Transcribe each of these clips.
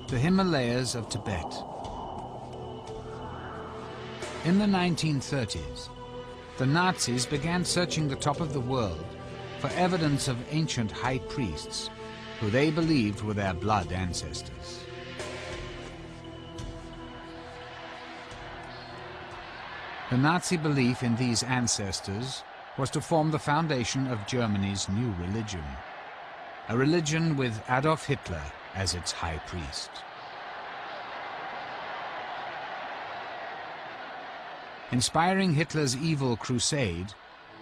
the Himalayas of Tibet. In the 1930s, the Nazis began searching the top of the world for evidence of ancient high priests who they believed were their blood ancestors. The Nazi belief in these ancestors was to form the foundation of Germany's new religion, a religion with Adolf Hitler as its high priest. Inspiring Hitler's evil crusade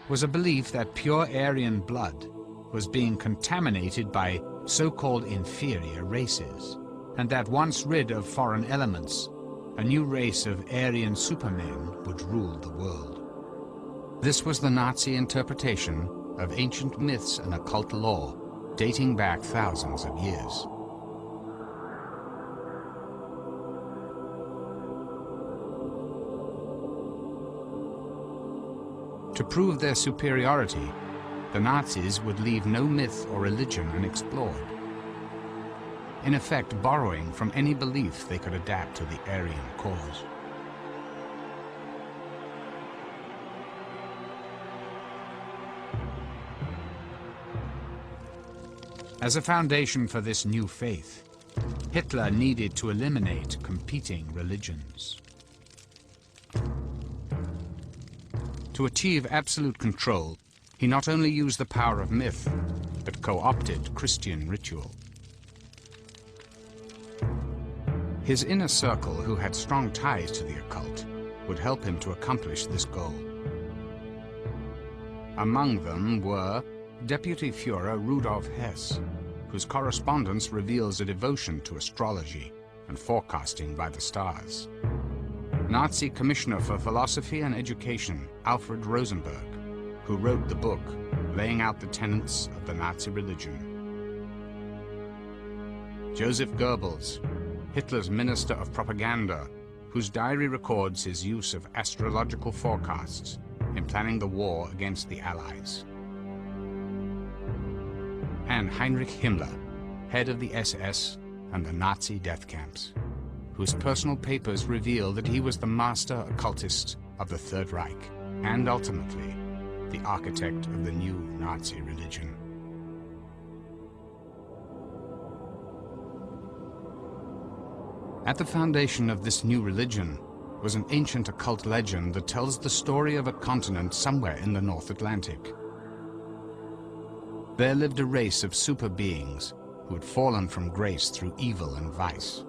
was a belief that pure Aryan blood was being contaminated by so-called inferior races, and that once rid of foreign elements, a new race of Aryan supermen would rule the world. This was the Nazi interpretation of ancient myths and occult lore, dating back thousands of years. To prove their superiority, the Nazis would leave no myth or religion unexplored, in effect borrowing from any belief they could adapt to the Aryan cause. As a foundation for this new faith, Hitler needed to eliminate competing religions. To achieve absolute control, he not only used the power of myth, but co-opted Christian ritual. His inner circle, who had strong ties to the occult, would help him to accomplish this goal. Among them were Deputy Führer Rudolf Hess, whose correspondence reveals a devotion to astrology and forecasting by the stars. Nazi Commissioner for Philosophy and Education Alfred Rosenberg, who wrote the book laying out the tenets of the Nazi religion. Joseph Goebbels, Hitler's Minister of Propaganda, whose diary records his use of astrological forecasts in planning the war against the Allies. And Heinrich Himmler, head of the SS and the Nazi death camps, whose personal papers reveal that he was the master occultist of the Third Reich and ultimately the architect of the new Nazi religion. At the foundation of this new religion was an ancient occult legend that tells the story of a continent somewhere in the North Atlantic. There lived a race of super beings who had fallen from grace through evil and vice.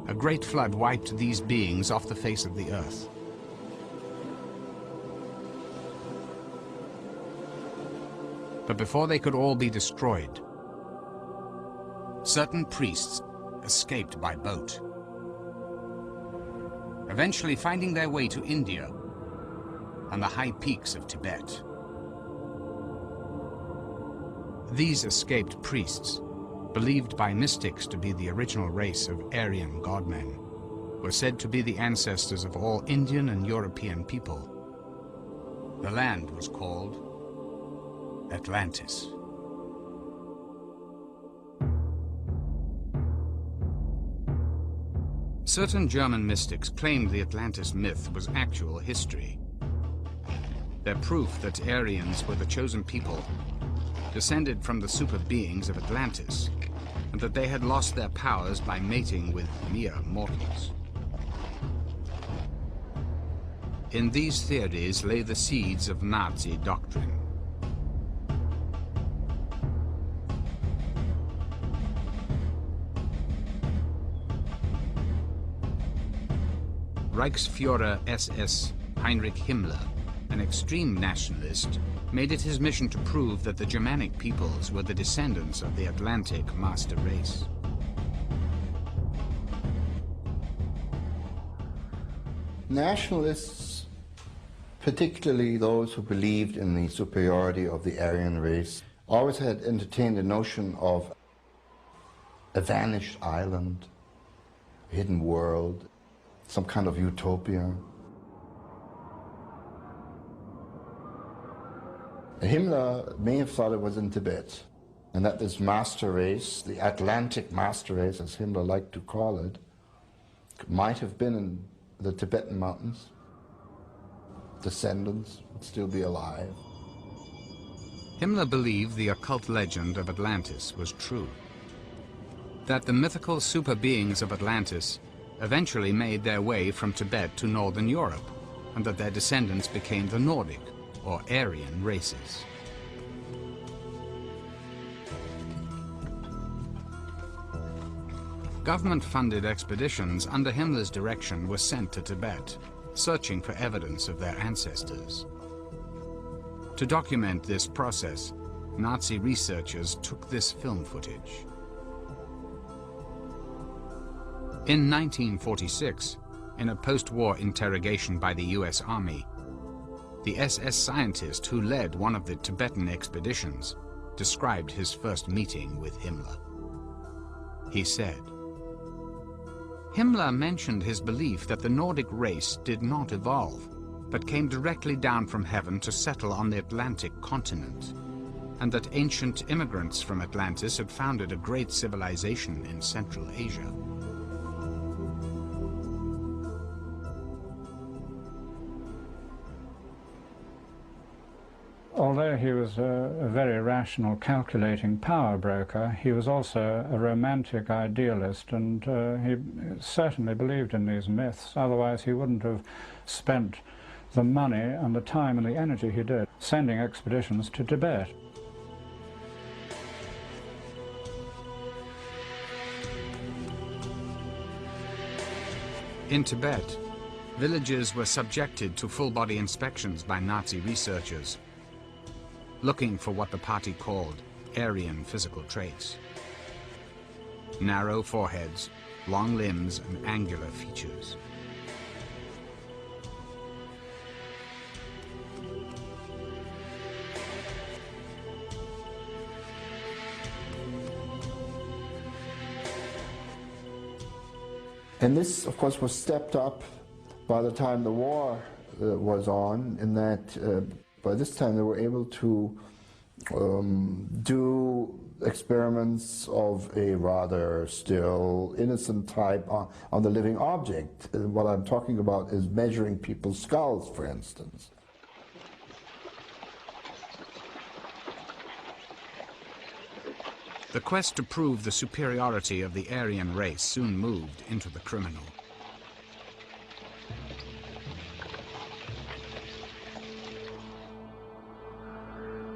A great flood wiped these beings off the face of the earth. But before they could all be destroyed, certain priests escaped by boat, eventually finding their way to India and the high peaks of Tibet. These escaped priests, believed by mystics to be the original race of Aryan godmen, were said to be the ancestors of all Indian and European people. The land was called Atlantis. Certain German mystics claimed the Atlantis myth was actual history. Their proof that Aryans were the chosen people descended from the super beings of Atlantis, and that they had lost their powers by mating with mere mortals. In these theories lay the seeds of Nazi doctrine. Reichsführer SS Heinrich Himmler, an extreme nationalist, made it his mission to prove that the Germanic peoples were the descendants of the Atlantic master race. Nationalists, particularly those who believed in the superiority of the Aryan race, always had entertained the notion of a vanished island, a hidden world, some kind of utopia. Himmler may have thought it was in Tibet, and that this master race, the Atlantic master race, as Himmler liked to call it, might have been in the Tibetan mountains. Descendants would still be alive. Himmler believed the occult legend of Atlantis was true, that the mythical super beings of Atlantis eventually made their way from Tibet to northern Europe, and that their descendants became the Nordic or Aryan races. Government-funded expeditions under Himmler's direction were sent to Tibet, searching for evidence of their ancestors. To document this process, Nazi researchers took this film footage. In 1946, in a post-war interrogation by the US Army, the SS scientist who led one of the Tibetan expeditions described his first meeting with Himmler. He said, "Himmler mentioned his belief that the Nordic race did not evolve, but came directly down from heaven to settle on the Atlantic continent, and that ancient immigrants from Atlantis had founded a great civilization in Central Asia." Although he was a very rational, calculating power broker, he was also a romantic idealist, and he certainly believed in these myths. Otherwise he wouldn't have spent the money and the time and the energy he did sending expeditions to Tibet. In Tibet, villages were subjected to full-body inspections by Nazi researchers, looking for what the party called Aryan physical traits. Narrow foreheads, long limbs, and angular features. And this, of course, was stepped up by the time the war was on, in that by this time they were able to do experiments of a rather still innocent type on the living object. What I'm talking about is measuring people's skulls, for instance. The quest to prove the superiority of the Aryan race soon moved into the criminal.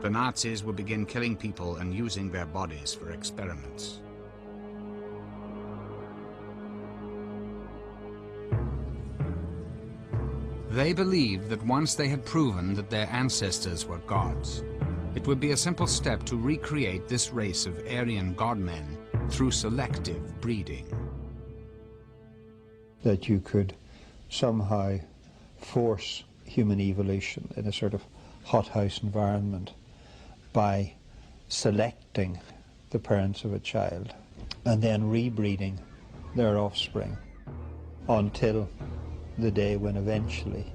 The Nazis would begin killing people and using their bodies for experiments. They believed that once they had proven that their ancestors were gods, it would be a simple step to recreate this race of Aryan godmen through selective breeding. That you could somehow force human evolution in a sort of hothouse environment by selecting the parents of a child and then rebreeding their offspring until the day when eventually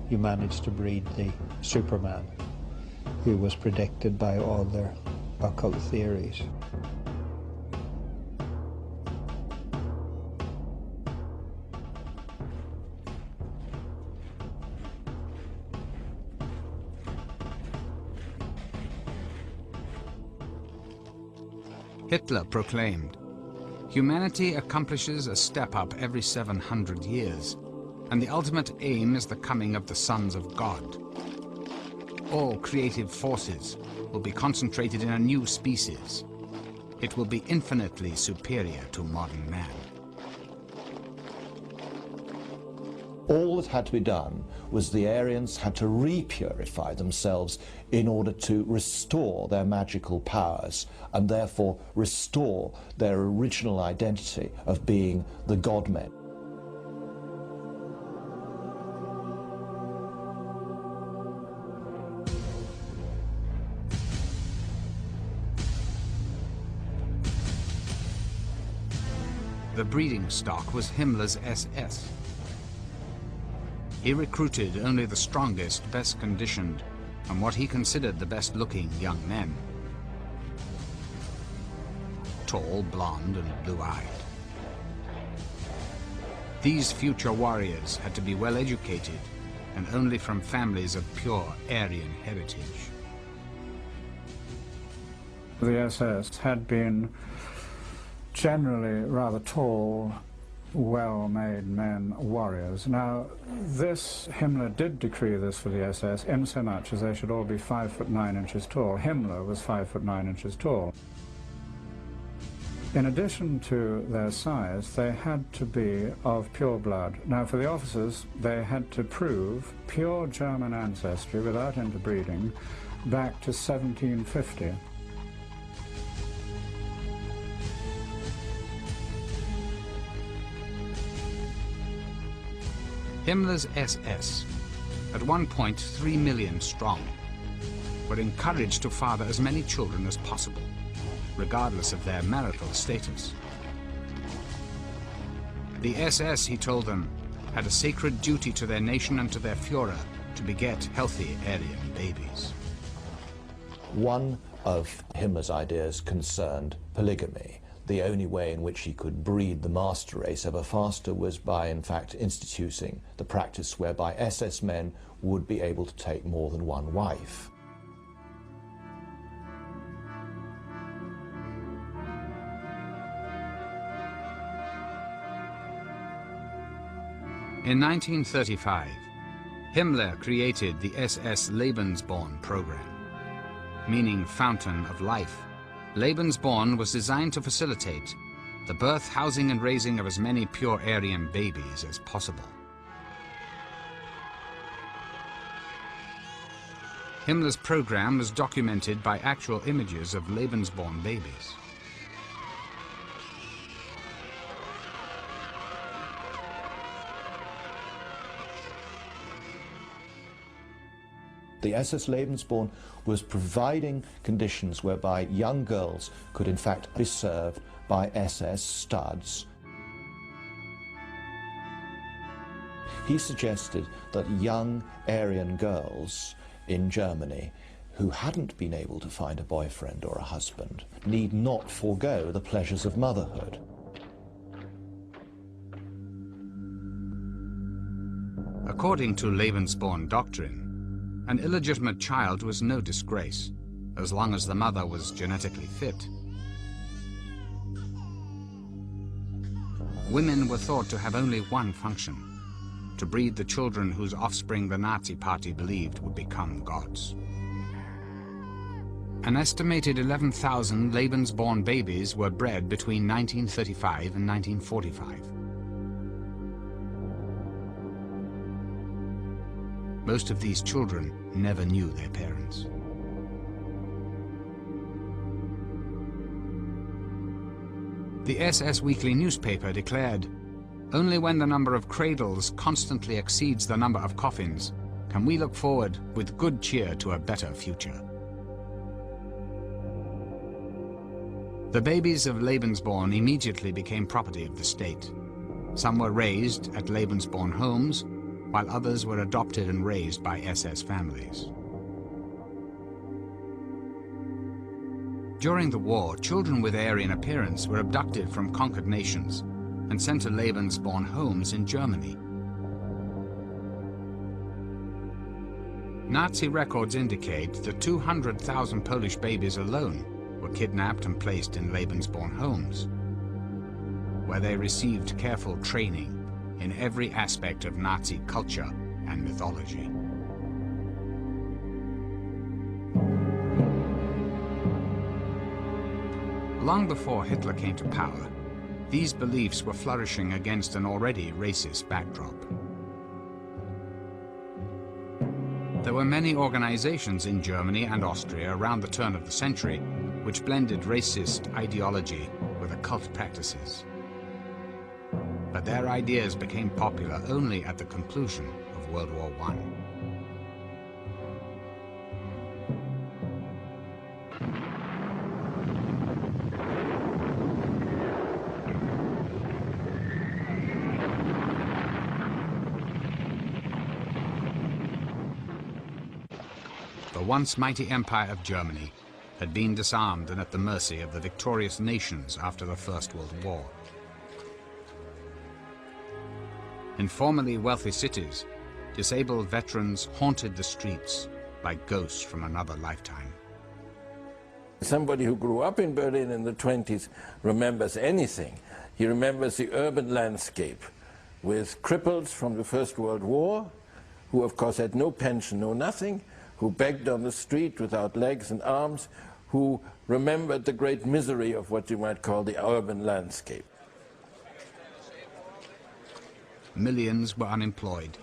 you managed to breed the Superman who was predicted by all their occult theories. Hitler proclaimed, "Humanity accomplishes a step up every 700 years, and the ultimate aim is the coming of the sons of God. All creative forces will be concentrated in a new species. It will be infinitely superior to modern man." All that had to be done was the Aryans had to repurify themselves in order to restore their magical powers and therefore restore their original identity of being the God-men. The breeding stock was Himmler's SS. He recruited only the strongest, best conditioned, on what he considered the best-looking young men. Tall, blonde, and blue-eyed. These future warriors had to be well-educated and only from families of pure Aryan heritage. The SS had been generally rather tall, well-made men, warriors. Now, Himmler did decree this for the SS in so much as they should all be 5'9" tall. Himmler was 5'9" tall. In addition to their size, they had to be of pure blood. Now, for the officers, they had to prove pure German ancestry without interbreeding back to 1750. Himmler's SS, at one point 3 million strong, were encouraged to father as many children as possible, regardless of their marital status. The SS, he told them, had a sacred duty to their nation and to their Führer to beget healthy Aryan babies. One of Himmler's ideas concerned polygamy. The only way in which he could breed the master race ever faster was by, in fact, instituting the practice whereby SS men would be able to take more than one wife. In 1935, Himmler created the SS Lebensborn program, meaning fountain of life. Lebensborn was designed to facilitate the birth, housing, and raising of as many pure Aryan babies as possible. Himmler's program was documented by actual images of Lebensborn babies. The SS Lebensborn was providing conditions whereby young girls could in fact be served by SS studs. He suggested that young Aryan girls in Germany who hadn't been able to find a boyfriend or a husband need not forego the pleasures of motherhood. According to Lebensborn doctrine, an illegitimate child was no disgrace, as long as the mother was genetically fit. Women were thought to have only one function: to breed the children whose offspring the Nazi Party believed would become gods. An estimated 11,000 Lebensborn babies were bred between 1935 and 1945. Most of these children never knew their parents. The SS Weekly newspaper declared, "Only when the number of cradles constantly exceeds the number of coffins can we look forward with good cheer to a better future." The babies of Lebensborn immediately became property of the state. Some were raised at Lebensborn homes, while others were adopted and raised by SS families. During the war, children with Aryan appearance were abducted from conquered nations and sent to Lebensborn homes in Germany. Nazi records indicate that 200,000 Polish babies alone were kidnapped and placed in Lebensborn homes, where they received careful training in every aspect of Nazi culture and mythology. Long before Hitler came to power, these beliefs were flourishing against an already racist backdrop. There were many organizations in Germany and Austria around the turn of the century which blended racist ideology with occult practices. But their ideas became popular only at the conclusion of World War I. the once mighty empire of Germany had been disarmed and at the mercy of the victorious nations after the First World War. In formerly wealthy cities, disabled veterans haunted the streets like ghosts from another lifetime. Somebody who grew up in Berlin in the 20s remembers anything. He remembers the urban landscape with cripples from the First World War, who of course had no pension, no nothing, who begged on the street without legs and arms, who remembered the great misery of what you might call the urban landscape. Millions were unemployed.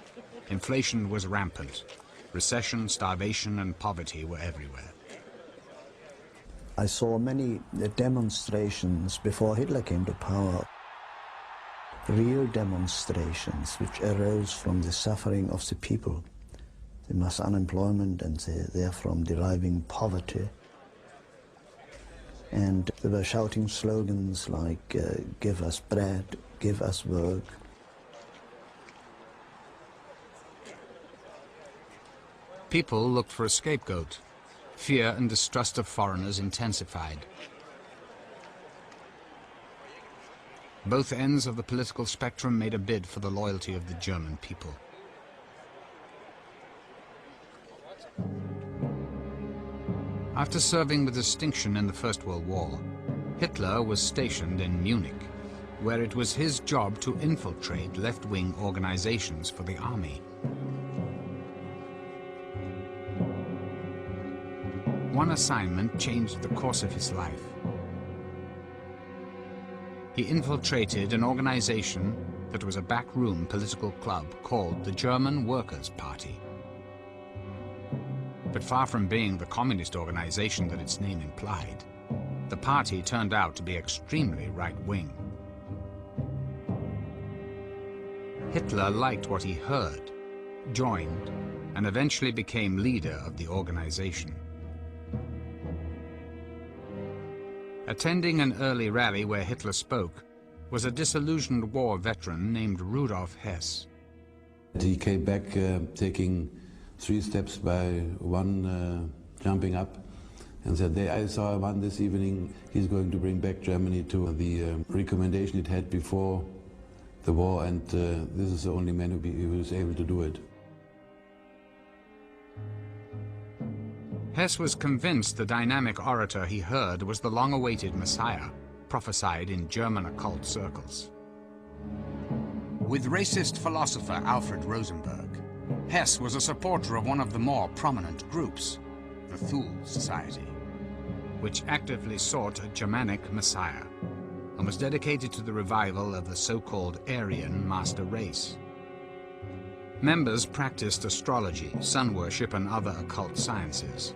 Inflation was rampant. Recession, starvation, and poverty were everywhere. I saw many demonstrations before Hitler came to power. Real demonstrations which arose from the suffering of the people, the mass unemployment and therefrom deriving poverty. And they were shouting slogans like, give us bread, give us work. People looked for a scapegoat. Fear and distrust of foreigners intensified. Both ends of the political spectrum made a bid for the loyalty of the German people. After serving with distinction in the First World War, Hitler was stationed in Munich, where it was his job to infiltrate left-wing organizations for the army. One assignment changed the course of his life. He infiltrated an organization that was a backroom political club called the German Workers' Party. But far from being the communist organization that its name implied, the party turned out to be extremely right-wing. Hitler liked what he heard, joined, and eventually became leader of the organization. Attending an early rally where Hitler spoke was a disillusioned war veteran named Rudolf Hess. He came back taking 3 steps by one jumping up and said, I saw one this evening, he's going to bring back Germany to the recommendation it had before the war, and this is the only man who was able to do it. Hess was convinced the dynamic orator he heard was the long-awaited Messiah, prophesied in German occult circles. With racist philosopher Alfred Rosenberg, Hess was a supporter of one of the more prominent groups, the Thule Society, which actively sought a Germanic Messiah and was dedicated to the revival of the so-called Aryan master race. Members practiced astrology, sun worship, and other occult sciences,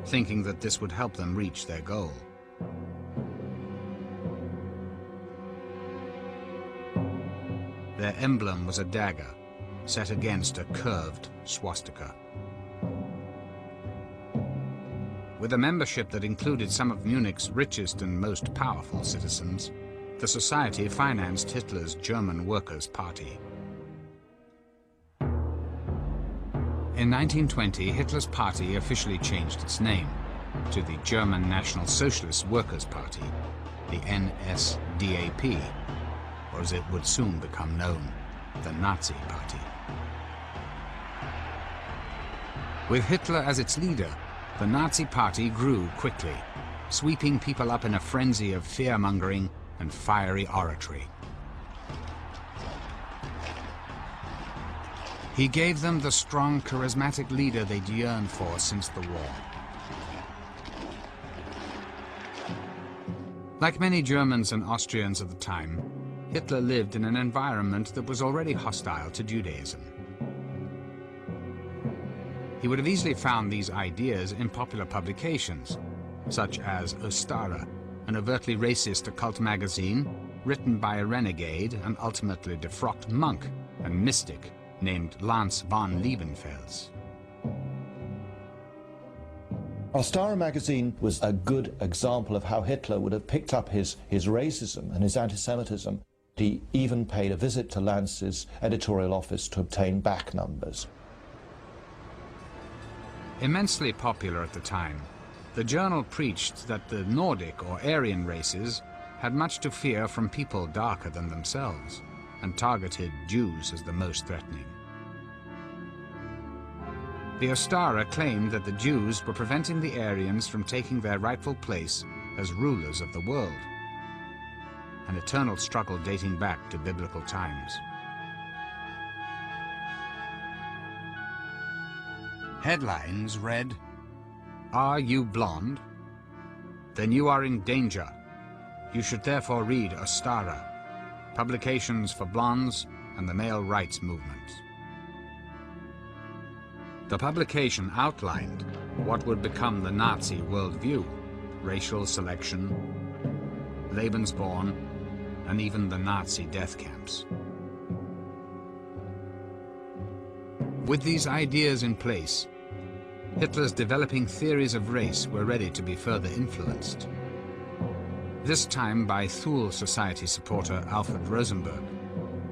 thinking that this would help them reach their goal. Their emblem was a dagger set against a curved swastika. With a membership that included some of Munich's richest and most powerful citizens, the society financed Hitler's German Workers' Party. In 1920, Hitler's party officially changed its name to the German National Socialist Workers' Party, the NSDAP, or as it would soon become known, the Nazi Party. With Hitler as its leader, the Nazi Party grew quickly, sweeping people up in a frenzy of fear-mongering and fiery oratory. He gave them the strong, charismatic leader they'd yearned for since the war. Like many Germans and Austrians of the time, Hitler lived in an environment that was already hostile to Judaism. He would have easily found these ideas in popular publications, such as Ostara, an overtly racist occult magazine written by a renegade and ultimately defrocked monk and mystic named Lance von Liebenfels. Ostara magazine was a good example of how Hitler would have picked up his racism and his anti-Semitism. He even paid a visit to Lanz's editorial office to obtain back numbers. Immensely popular at the time, the journal preached that the Nordic or Aryan races had much to fear from people darker than themselves, and targeted Jews as the most threatening. The Ostara claimed that the Jews were preventing the Aryans from taking their rightful place as rulers of the world, an eternal struggle dating back to biblical times. Headlines read, "Are you blonde? Then you are in danger. You should therefore read Ostara, Publications for Blondes and the Male Rights Movement." The publication outlined what would become the Nazi worldview: racial selection, Lebensborn, and even the Nazi death camps. With these ideas in place, Hitler's developing theories of race were ready to be further influenced. This time by Thule Society supporter Alfred Rosenberg,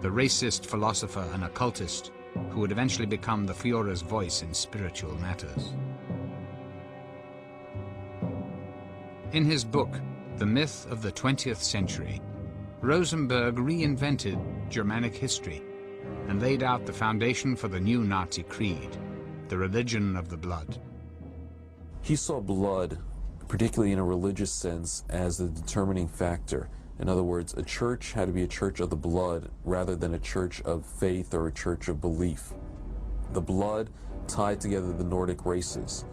the racist philosopher and occultist who would eventually become the Führer's voice in spiritual matters. In his book, The Myth of the 20th Century, Rosenberg reinvented Germanic history and laid out the foundation for the new Nazi creed, the religion of the blood. He saw blood, particularly in a religious sense, as the determining factor. In other words, a church had to be a church of the blood rather than a church of faith or a church of belief. The blood tied together the Nordic races.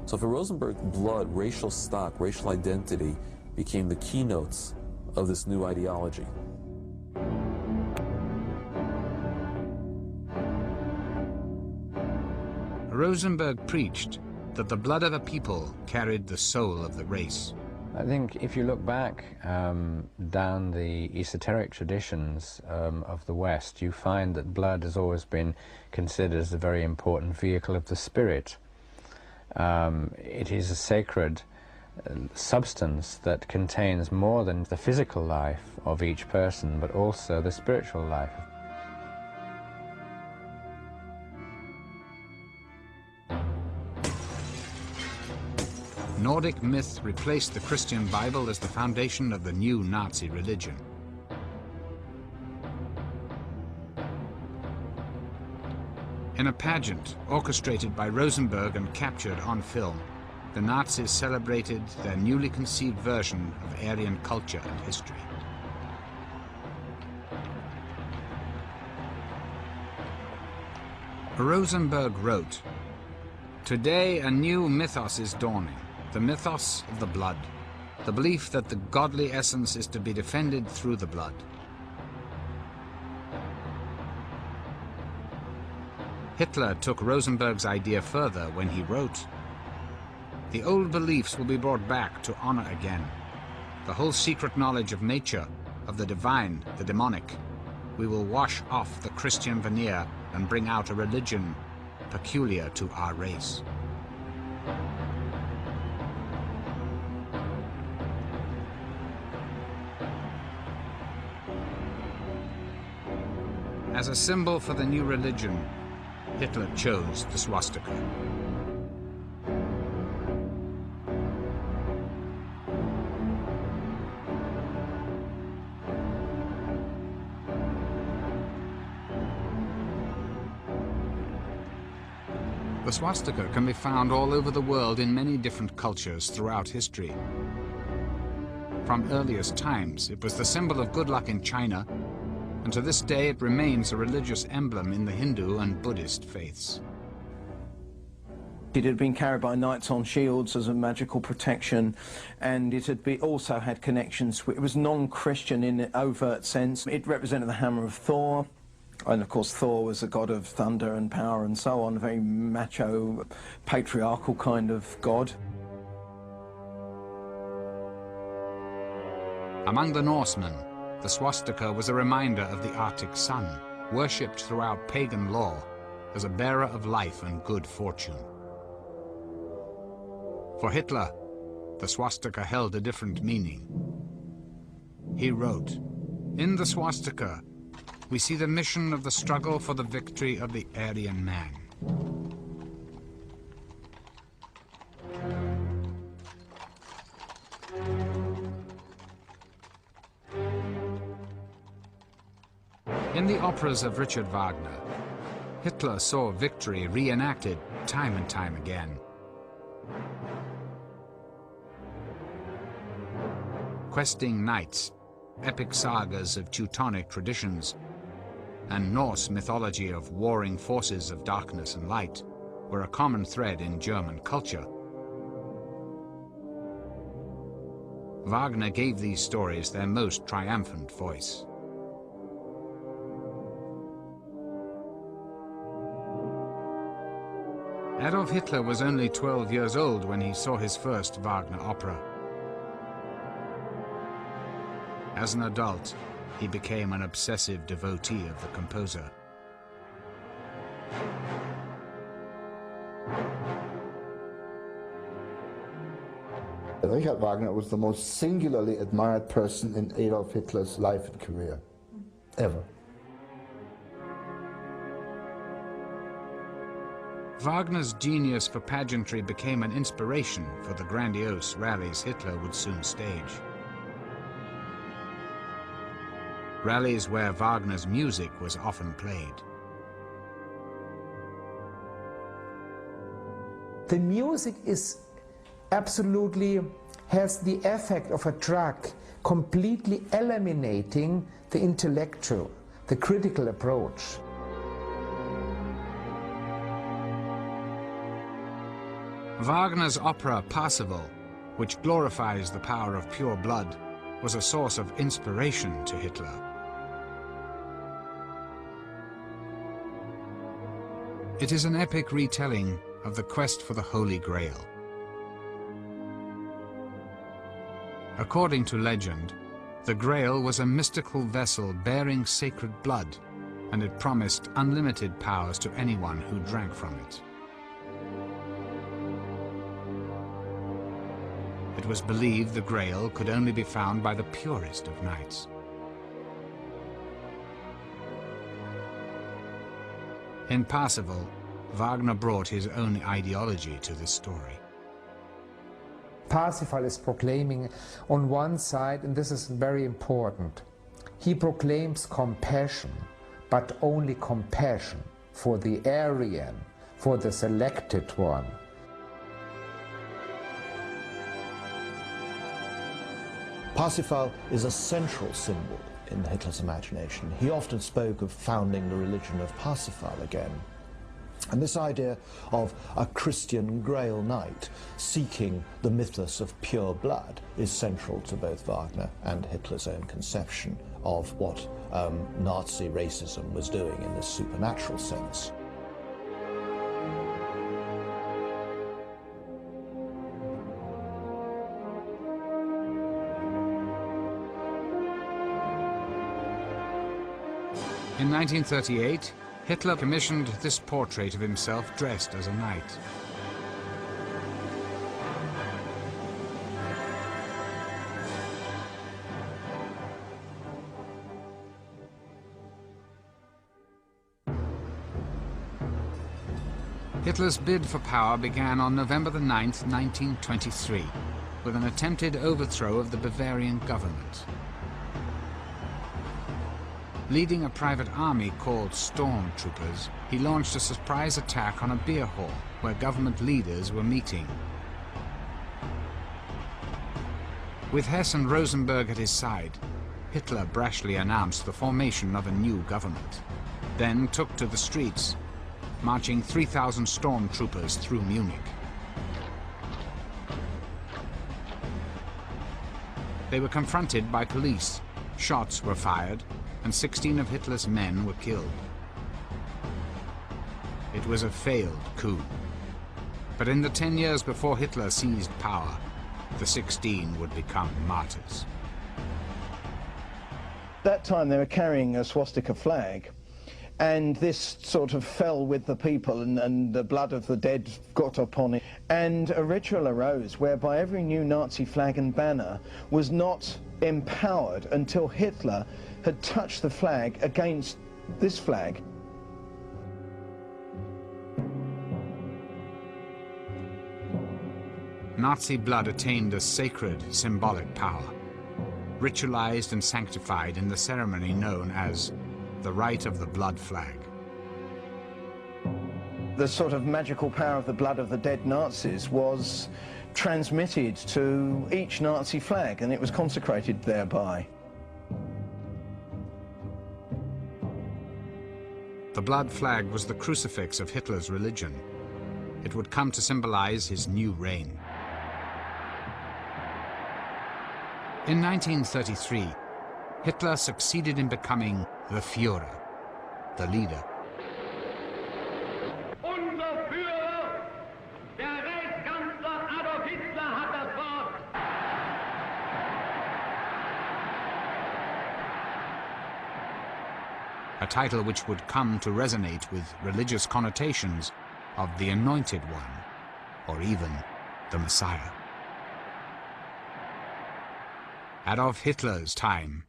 So for Rosenberg, blood, racial stock, racial identity became the keynotes of this new ideology. Rosenberg preached that the blood of a people carried the soul of the race. I think if you look back down the esoteric traditions of the West, you find that blood has always been considered as a very important vehicle of the spirit. It is a sacred substance that contains more than the physical life of each person, but also the spiritual life. Nordic myth replaced the Christian Bible as the foundation of the new Nazi religion. In a pageant orchestrated by Rosenberg and captured on film, the Nazis celebrated their newly conceived version of Aryan culture and history. Rosenberg wrote, "Today a new mythos is dawning. The mythos of the blood, the belief that the godly essence is to be defended through the blood." Hitler took Rosenberg's idea further when he wrote, "The old beliefs will be brought back to honor again. The whole secret knowledge of nature, of the divine, the demonic. We will wash off the Christian veneer and bring out a religion peculiar to our race." As a symbol for the new religion, Hitler chose the swastika. The swastika can be found all over the world in many different cultures throughout history. From earliest times, it was the symbol of good luck in China, and to this day it remains a religious emblem in the Hindu and Buddhist faiths. It had been carried by knights on shields as a magical protection, and it had also had connections. It was non-Christian in an overt sense. It represented the hammer of Thor, and of course Thor was the god of thunder and power and so on, a very macho, patriarchal kind of god. Among the Norsemen, the swastika was a reminder of the Arctic sun, worshipped throughout pagan law as a bearer of life and good fortune. For Hitler, the swastika held a different meaning. He wrote, "In the swastika, we see the mission of the struggle for the victory of the Aryan man." In the operas of Richard Wagner, Hitler saw victory reenacted time and time again. Questing knights, epic sagas of Teutonic traditions, and Norse mythology of warring forces of darkness and light were a common thread in German culture. Wagner gave these stories their most triumphant voice. Adolf Hitler was only 12 years old when he saw his first Wagner opera. As an adult, he became an obsessive devotee of the composer. Richard Wagner was the most singularly admired person in Adolf Hitler's life and career, ever. Wagner's genius for pageantry became an inspiration for the grandiose rallies Hitler would soon stage. Rallies where Wagner's music was often played. The music absolutely has the effect of a drug, completely eliminating the intellectual, the critical approach. Wagner's opera Parsifal, which glorifies the power of pure blood, was a source of inspiration to Hitler. It is an epic retelling of the quest for the Holy Grail. According to legend, the Grail was a mystical vessel bearing sacred blood, and it promised unlimited powers to anyone who drank from it. It was believed the Grail could only be found by the purest of knights. In Parsifal, Wagner brought his own ideology to this story. Parsifal is proclaiming on one side, and this is very important, he proclaims compassion, but only compassion for the Aryan, for the selected one. Parsifal is a central symbol in Hitler's imagination. He often spoke of founding the religion of Parsifal again. And this idea of a Christian Grail Knight seeking the mythos of pure blood is central to both Wagner and Hitler's own conception of what Nazi racism was doing in this supernatural sense. In 1938, Hitler commissioned this portrait of himself dressed as a knight. Hitler's bid for power began on November the 9th, 1923, with an attempted overthrow of the Bavarian government. Leading a private army called Stormtroopers, he launched a surprise attack on a beer hall where government leaders were meeting. With Hess and Rosenberg at his side, Hitler brashly announced the formation of a new government, then took to the streets, marching 3,000 stormtroopers through Munich. They were confronted by police, shots were fired, and 16 of Hitler's men were killed. It was a failed coup. But in the 10 years before Hitler seized power, the 16 would become martyrs. At that time they were carrying a swastika flag, and this sort of fell with the people, and the blood of the dead got upon it. And a ritual arose whereby every new Nazi flag and banner was not empowered until Hitler had touched the flag against this flag. Nazi blood attained a sacred, symbolic power, ritualized and sanctified in the ceremony known as the right of the blood flag. The sort of magical power of the blood of the dead Nazis was transmitted to each Nazi flag, and it was consecrated thereby. The blood flag was the crucifix of Hitler's religion. It would come to symbolize his new reign. In 1933, Hitler succeeded in becoming the Führer, the leader. Unser Führer, der Reichskanzler Adolf Hitler, hat das Wort. A title which would come to resonate with religious connotations of the Anointed One, or even the Messiah. Adolf Hitler's time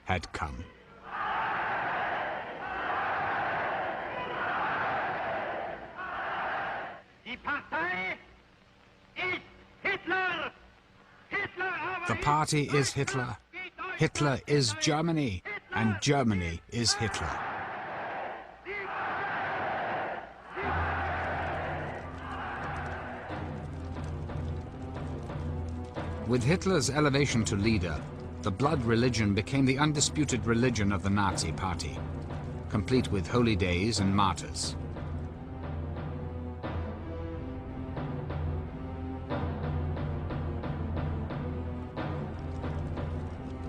had come. Die Partei ist Hitler. The party is Hitler. Hitler is Germany, and Germany is Hitler. With Hitler's elevation to leader, the blood religion became the undisputed religion of the Nazi Party, complete with holy days and martyrs.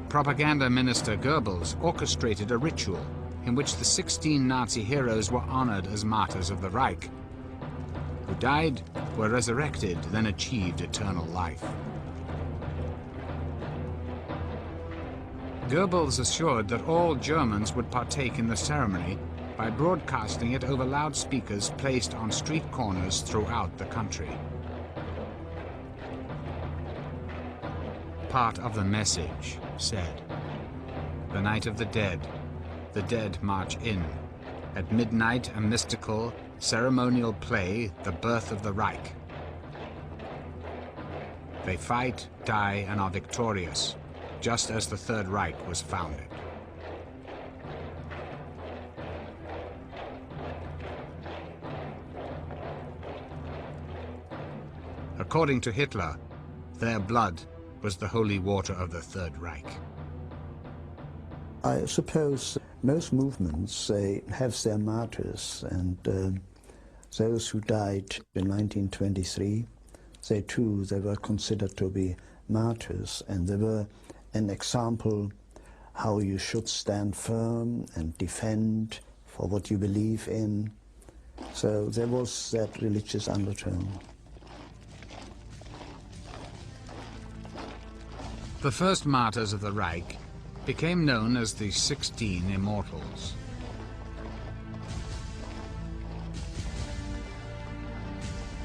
Propaganda Minister Goebbels orchestrated a ritual in which the 16 Nazi heroes were honored as martyrs of the Reich, who died, were resurrected, then achieved eternal life. Goebbels assured that all Germans would partake in the ceremony by broadcasting it over loudspeakers placed on street corners throughout the country. Part of the message said, "The night of the dead march in. At midnight, a mystical, ceremonial play, the birth of the Reich. They fight, die, and are victorious, just as the Third Reich was founded." According to Hitler, their blood was the holy water of the Third Reich. I suppose most movements have their martyrs, and those who died in 1923, they were considered to be martyrs, and they were an example how you should stand firm and defend for what you believe in. So there was that religious undertone. The first martyrs of the Reich became known as the 16 Immortals.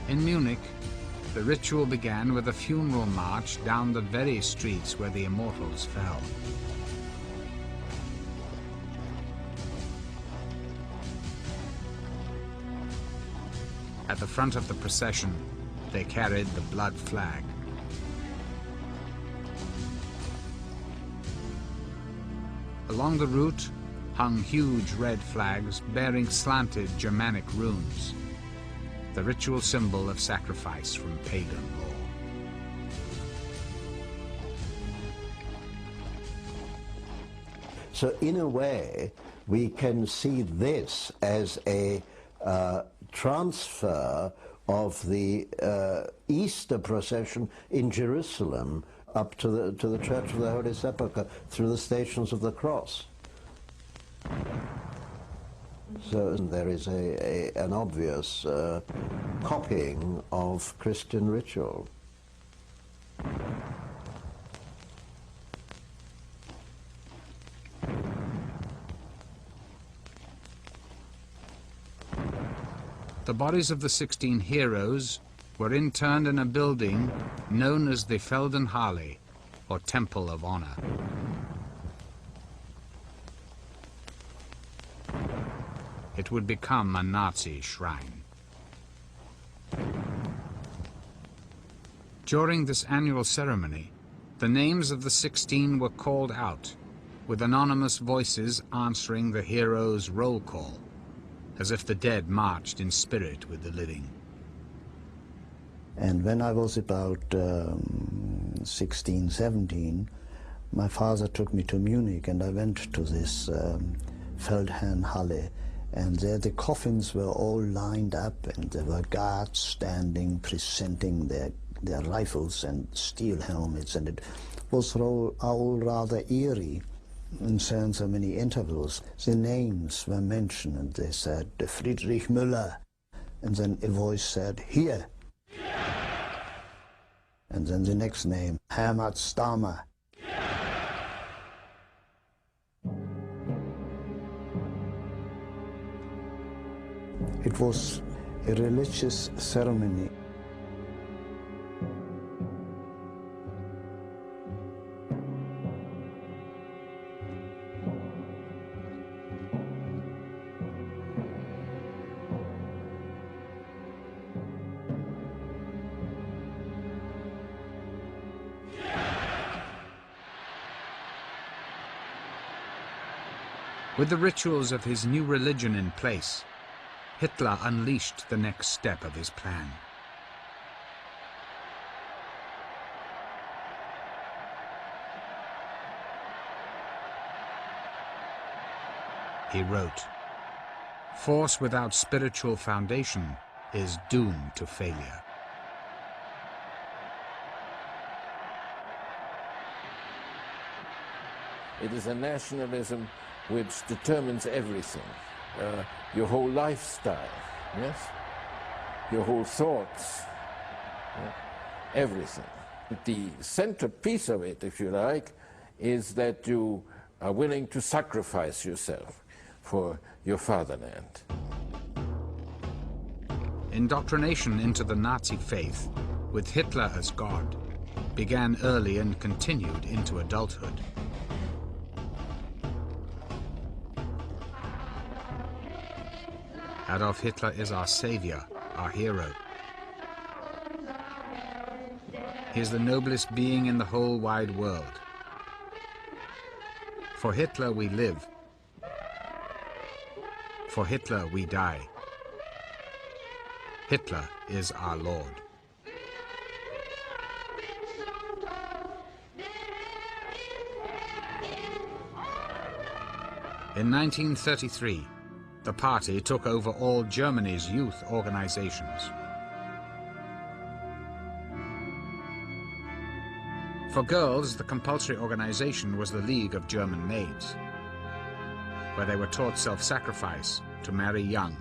In Munich, the ritual began with a funeral march down the very streets where the Immortals fell. At the front of the procession, they carried the blood flag. Along the route hung huge red flags bearing slanted Germanic runes, the ritual symbol of sacrifice from pagan law. So in a way, we can see this as a transfer of the Easter procession in Jerusalem up to the Church of the Holy Sepulchre through the Stations of the Cross. So there is an obvious copying of Christian ritual. The bodies of the 16 heroes were interned in a building known as the Feldenhalle, or Temple of Honor. It would become a Nazi shrine. During this annual ceremony, the names of the 16 were called out, with anonymous voices answering the hero's roll call, as if the dead marched in spirit with the living. And when I was about 16, 17, my father took me to Munich, and I went to this Feldherrnhalle, and there the coffins were all lined up, and there were guards standing, presenting their rifles and steel helmets, and it was all rather eerie. In so many interviews, the names were mentioned, and they said, Friedrich Müller, and then a voice said, here. And then the next name, Hermann Stammer. It was a religious ceremony. With the rituals of his new religion in place, Hitler unleashed the next step of his plan. He wrote, "Force without spiritual foundation is doomed to failure." It is a nationalism which determines everything. Your whole lifestyle, yes? Your whole thoughts, everything. The centerpiece of it, if you like, is that you are willing to sacrifice yourself for your fatherland. Indoctrination into the Nazi faith, with Hitler as God, began early and continued into adulthood. Adolf Hitler is our savior, our hero. He is the noblest being in the whole wide world. For Hitler we live. For Hitler we die. Hitler is our Lord. In 1933, the party took over all Germany's youth organizations. For girls, the compulsory organization was the League of German Maids, where they were taught self-sacrifice, to marry young,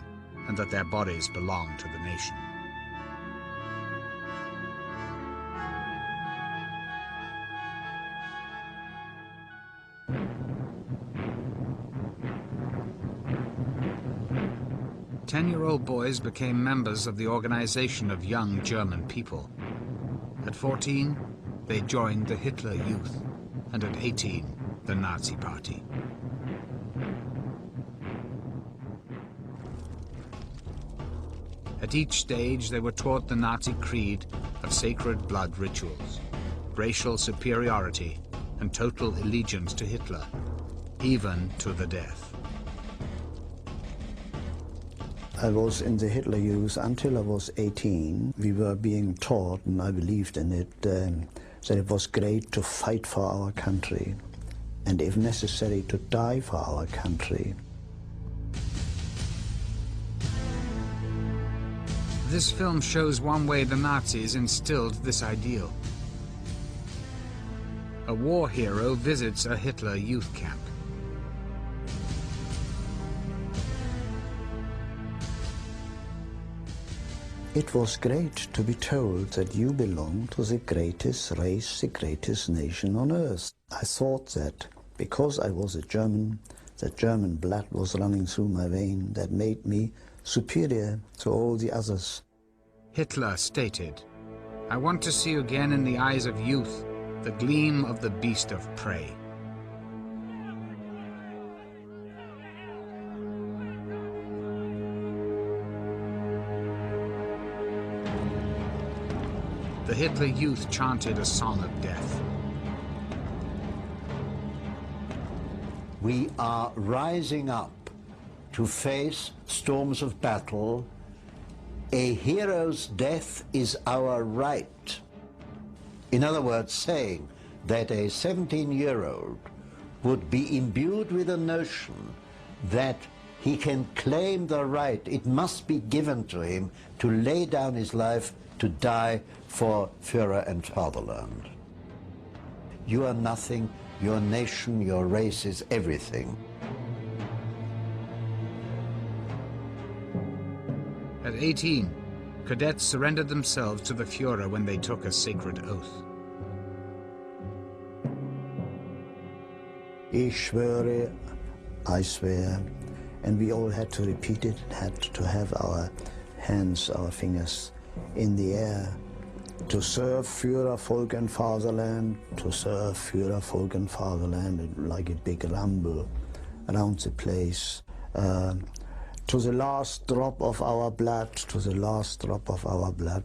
and that their bodies belonged to the nation. Ten-year-old boys became members of the Organization of Young German People. At 14, they joined the Hitler Youth, and at 18, the Nazi Party. At each stage, they were taught the Nazi creed of sacred blood rituals, racial superiority, and total allegiance to Hitler, even to the death. I was in the Hitler Youth until I was 18. We were being taught, and I believed in it, that it was great to fight for our country, and if necessary, to die for our country. This film shows one way the Nazis instilled this ideal. A war hero visits a Hitler youth camp. It was great to be told that you belong to the greatest race, the greatest nation on earth. I thought that because I was a German, that German blood was running through my vein, that made me superior to all the others. Hitler stated, "I want to see again in the eyes of youth the gleam of the beast of prey." The Hitler Youth chanted a song of death. We are rising up to face storms of battle. A hero's death is our right. In other words, saying that a 17-year-old would be imbued with a notion that he can claim the right, it must be given to him to lay down his life to die for Führer and fatherland. You are nothing, your nation, your race is everything. At 18, cadets surrendered themselves to the Führer when they took a sacred oath. Ich schwöre, I swear, and we all had to repeat it, had to have our hands, our fingers in the air, to serve Führer, Volk and Fatherland, to serve Führer, Volk and Fatherland, like a big rumble around the place, to the last drop of our blood, to the last drop of our blood.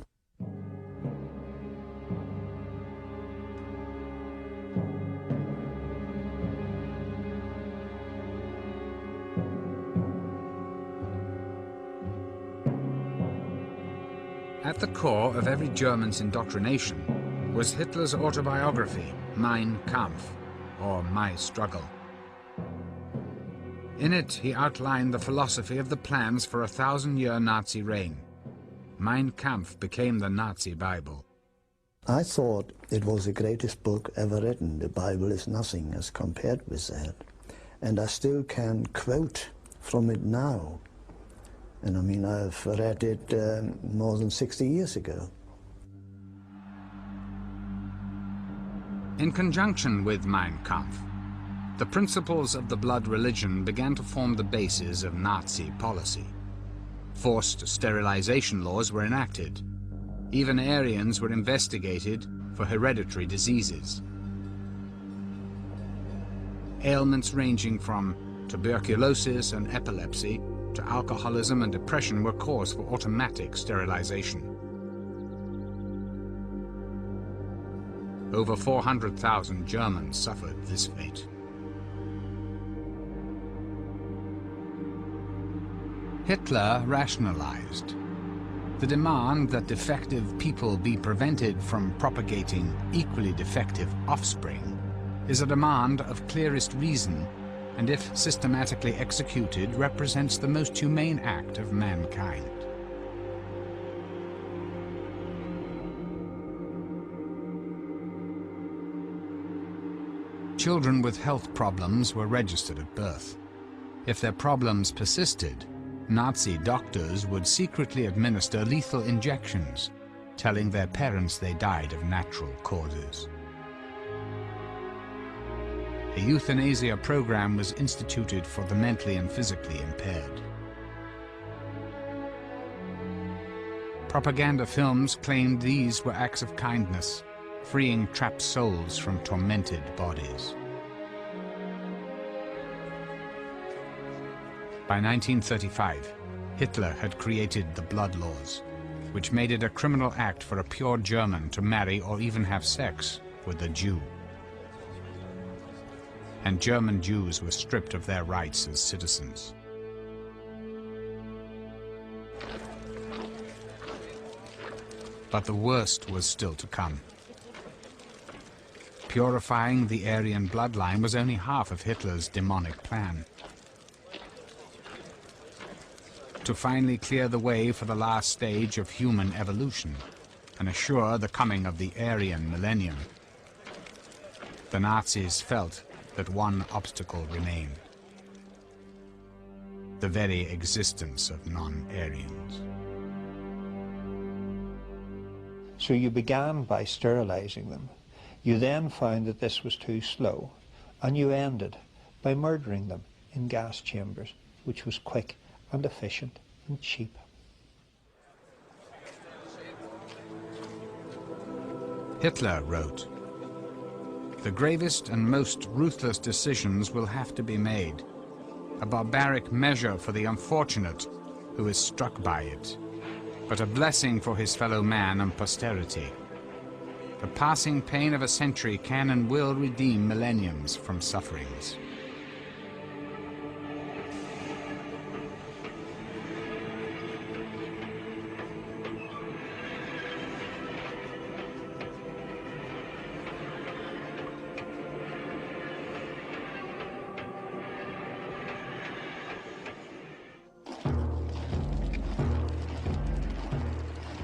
At the core of every German's indoctrination was Hitler's autobiography, Mein Kampf, or My Struggle. In it, he outlined the philosophy of the plans for a 1,000-year Nazi reign. Mein Kampf became the Nazi Bible. I thought it was the greatest book ever written. The Bible is nothing as compared with that. And I still can quote from it now. And I mean, I've read it more than 60 years ago. In conjunction with Mein Kampf, the principles of the blood religion began to form the basis of Nazi policy. Forced sterilization laws were enacted. Even Aryans were investigated for hereditary diseases. Ailments ranging from tuberculosis and epilepsy to alcoholism and depression were cause for automatic sterilization. Over 400,000 Germans suffered this fate. Hitler rationalized. The demand that defective people be prevented from propagating equally defective offspring is a demand of clearest reason, and if systematically executed, represents the most humane act of mankind. Children with health problems were registered at birth. If their problems persisted, Nazi doctors would secretly administer lethal injections, telling their parents they died of natural causes. A euthanasia program was instituted for the mentally and physically impaired. Propaganda films claimed these were acts of kindness, freeing trapped souls from tormented bodies. By 1935, Hitler had created the blood laws, which made it a criminal act for a pure German to marry or even have sex with a Jew. And German Jews were stripped of their rights as citizens. But the worst was still to come. Purifying the Aryan bloodline was only half of Hitler's demonic plan. To finally clear the way for the last stage of human evolution and assure the coming of the Aryan millennium, the Nazis felt that one obstacle remained: the very existence of non-Aryans. So you began by sterilizing them. You then found that this was too slow, and you ended by murdering them in gas chambers, which was quick and efficient and cheap. Hitler wrote, "The gravest and most ruthless decisions will have to be made, a barbaric measure for the unfortunate who is struck by it, but a blessing for his fellow man and posterity. The passing pain of a century can and will redeem millenniums from sufferings."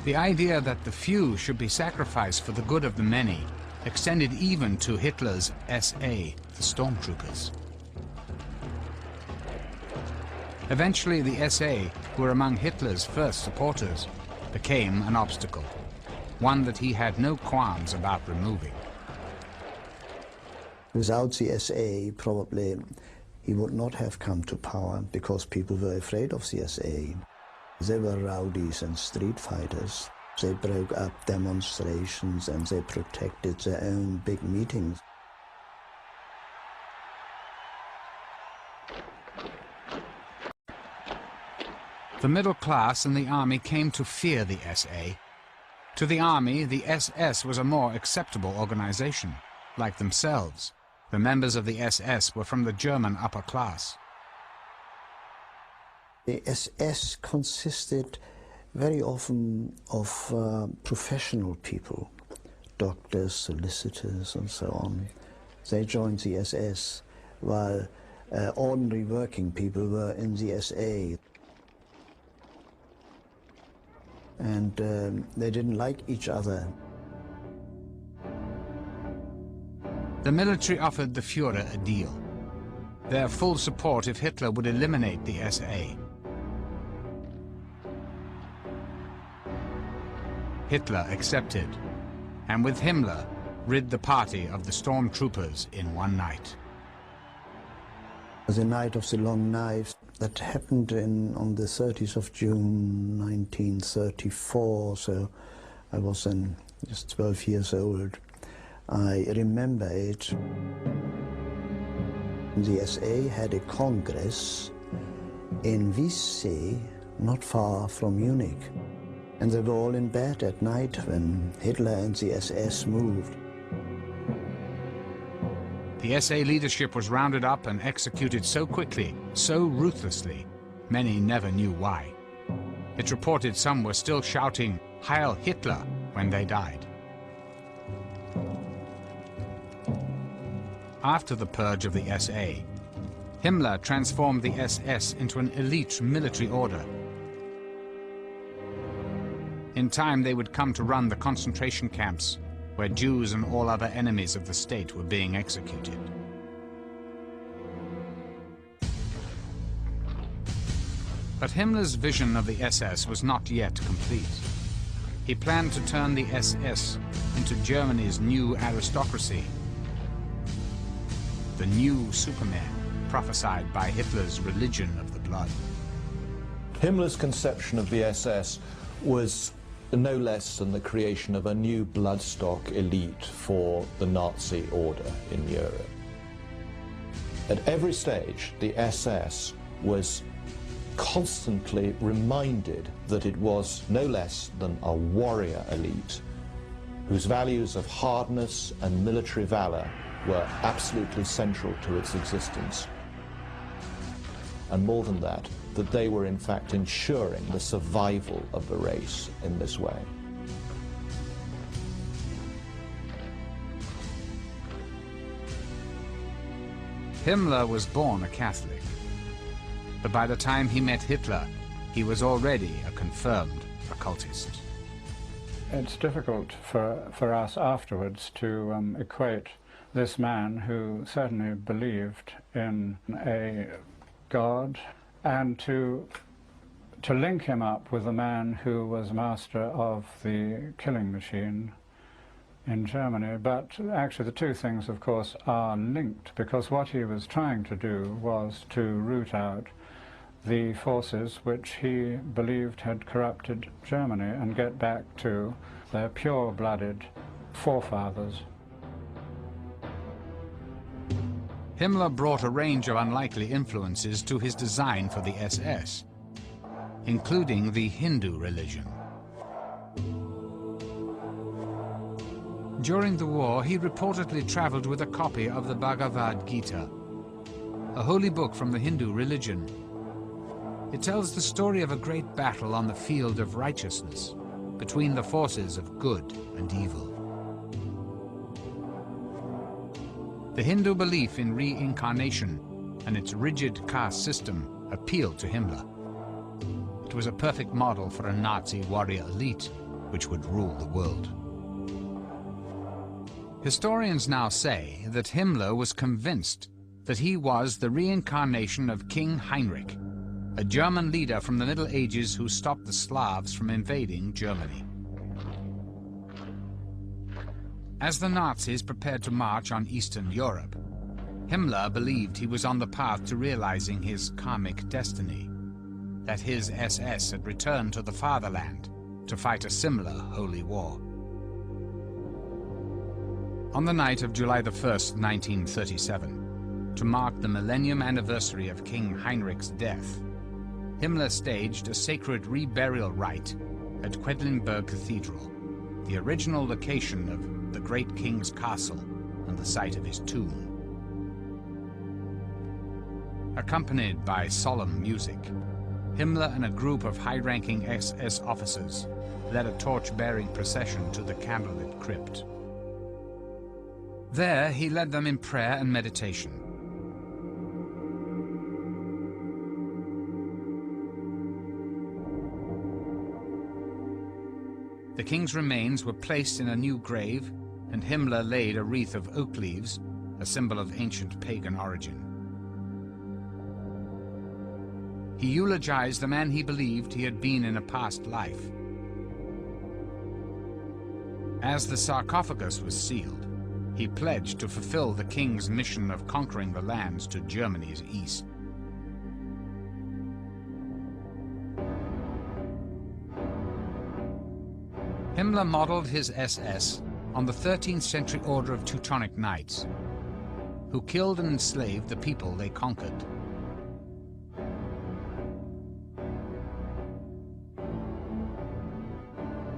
The idea that the few should be sacrificed for the good of the many extended even to Hitler's SA, the stormtroopers. Eventually, the SA, who were among Hitler's first supporters, became an obstacle, one that he had no qualms about removing. Without the SA, probably he would not have come to power, because people were afraid of the SA. They were rowdies and street fighters. They broke up demonstrations and they protected their own big meetings. The middle class and the army came to fear the SA. To the army, the SS was a more acceptable organization, like themselves. The members of the SS were from the German upper class. The SS consisted very often of professional people, doctors, solicitors, and so on. They joined the SS, while ordinary working people were in the SA. And they didn't like each other. The military offered the Führer a deal. Their full support if Hitler would eliminate the SA. Hitler accepted, and with Himmler, rid the party of the stormtroopers in one night. The night of the long knives, that happened on the 30th of June 1934, so I was then just 12 years old. I remember it. The SA had a congress in Wiessee, not far from Munich. And they were all in bed at night when Hitler and the SS moved. The SA leadership was rounded up and executed so quickly, so ruthlessly, many never knew why. It's reported some were still shouting, "Heil Hitler," when they died. After the purge of the SA, Himmler transformed the SS into an elite military order. In time, they would come to run the concentration camps, where Jews and all other enemies of the state were being executed. But Himmler's vision of the SS was not yet complete. He planned to turn the SS into Germany's new aristocracy, the new Superman prophesied by Hitler's religion of the blood. Himmler's conception of the SS was no less than the creation of a new bloodstock elite for the Nazi order in Europe. At every stage, the SS was constantly reminded that it was no less than a warrior elite whose values of hardness and military valor were absolutely central to its existence. And more than that they were in fact ensuring the survival of the race in this way. Himmler was born a Catholic, but by the time he met Hitler, he was already a confirmed occultist. It's difficult for us afterwards to equate this man, who certainly believed in a God, and to link him up with a man who was master of the killing machine in Germany. But actually the two things, of course, are linked, because what he was trying to do was to root out the forces which he believed had corrupted Germany and get back to their pure-blooded forefathers. Himmler brought a range of unlikely influences to his design for the SS, including the Hindu religion. During the war, he reportedly traveled with a copy of the Bhagavad Gita, a holy book from the Hindu religion. It tells the story of a great battle on the field of righteousness between the forces of good and evil. The Hindu belief in reincarnation and its rigid caste system appealed to Himmler. It was a perfect model for a Nazi warrior elite, which would rule the world. Historians now say that Himmler was convinced that he was the reincarnation of King Heinrich, a German leader from the Middle Ages who stopped the Slavs from invading Germany. As the Nazis prepared to march on Eastern Europe, Himmler believed he was on the path to realizing his karmic destiny, that his SS had returned to the fatherland to fight a similar holy war. On the night of July 1st, 1937, to mark the millennium anniversary of King Heinrich's death, Himmler staged a sacred reburial rite at Quedlinburg Cathedral, the original location of the great king's castle and the site of his tomb. Accompanied by solemn music, Himmler and a group of high-ranking SS officers led a torch-bearing procession to the candlelit crypt. There, he led them in prayer and meditation. The king's remains were placed in a new grave, and Himmler laid a wreath of oak leaves, a symbol of ancient pagan origin. He eulogized the man he believed he had been in a past life. As the sarcophagus was sealed, he pledged to fulfill the king's mission of conquering the lands to Germany's east. Himmler modeled his SS on the 13th century order of Teutonic Knights, who killed and enslaved the people they conquered.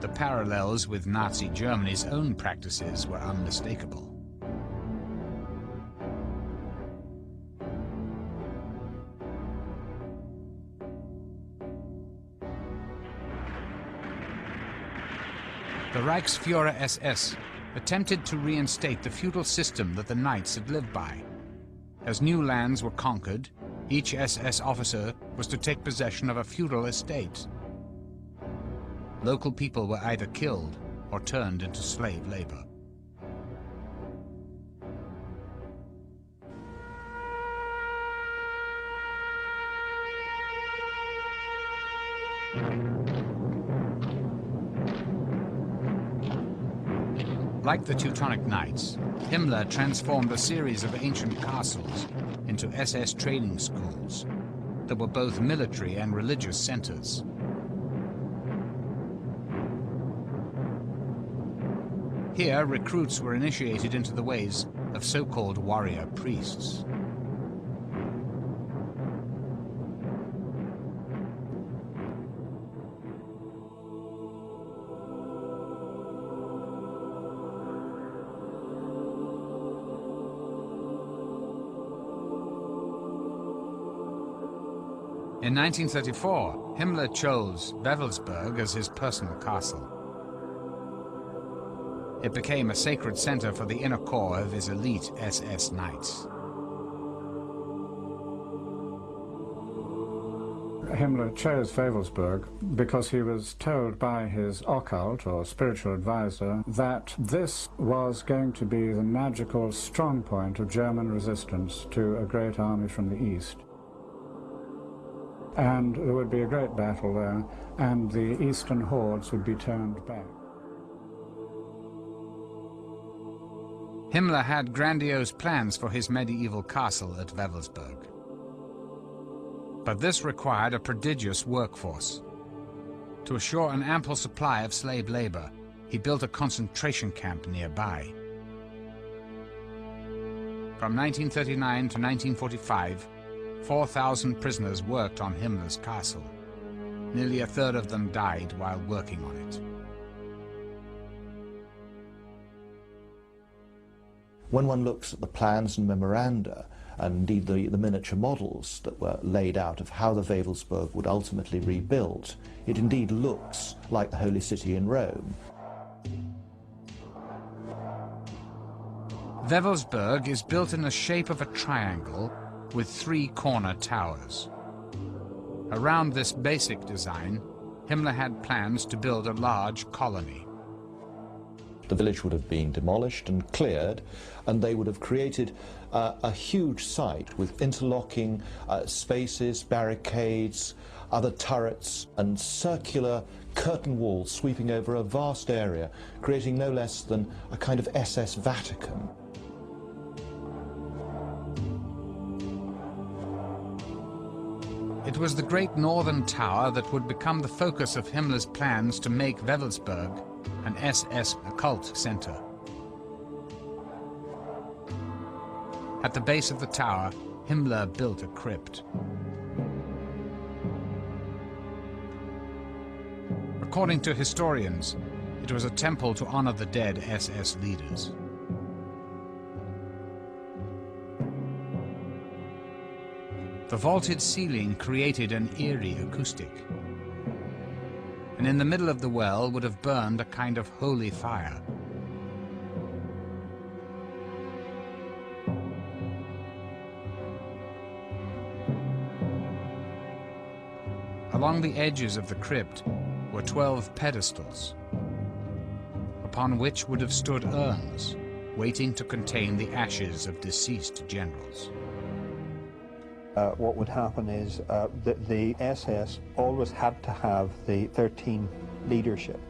The parallels with Nazi Germany's own practices were unmistakable. The Reichsführer SS attempted to reinstate the feudal system that the knights had lived by. As new lands were conquered, each SS officer was to take possession of a feudal estate. Local people were either killed or turned into slave labor. Like the Teutonic Knights, Himmler transformed a series of ancient castles into SS training schools that were both military and religious centers. Here, recruits were initiated into the ways of so-called warrior priests. In 1934, Himmler chose Wewelsburg as his personal castle. It became a sacred center for the inner core of his elite SS knights. Himmler chose Wewelsburg because he was told by his occult or spiritual advisor that this was going to be the magical strong point of German resistance to a great army from the east. And there would be a great battle there, and the eastern hordes would be turned back. Himmler had grandiose plans for his medieval castle at Wewelsburg. But this required a prodigious workforce. To assure an ample supply of slave labor, he built a concentration camp nearby. From 1939 to 1945, 4,000 prisoners worked on Himmler's castle. Nearly a third of them died while working on it. When one looks at the plans and memoranda, and indeed the miniature models that were laid out of how the Wewelsburg would ultimately rebuild, it indeed looks like the Holy City in Rome. Wewelsburg is built in the shape of a triangle with 3 corner towers. Around this basic design, Himmler had plans to build a large colony. The village would have been demolished and cleared, and they would have created a huge site with interlocking spaces, barricades, other turrets, and circular curtain walls sweeping over a vast area, creating no less than a kind of SS Vatican. It was the Great Northern Tower that would become the focus of Himmler's plans to make Wewelsburg an SS occult center. At the base of the tower, Himmler built a crypt. According to historians, it was a temple to honor the dead SS leaders. The vaulted ceiling created an eerie acoustic, and in the middle of the well would have burned a kind of holy fire. Along the edges of the crypt were 12 pedestals, upon which would have stood urns, waiting to contain the ashes of deceased generals. What would happen is the SS always had to have the 13 leadership.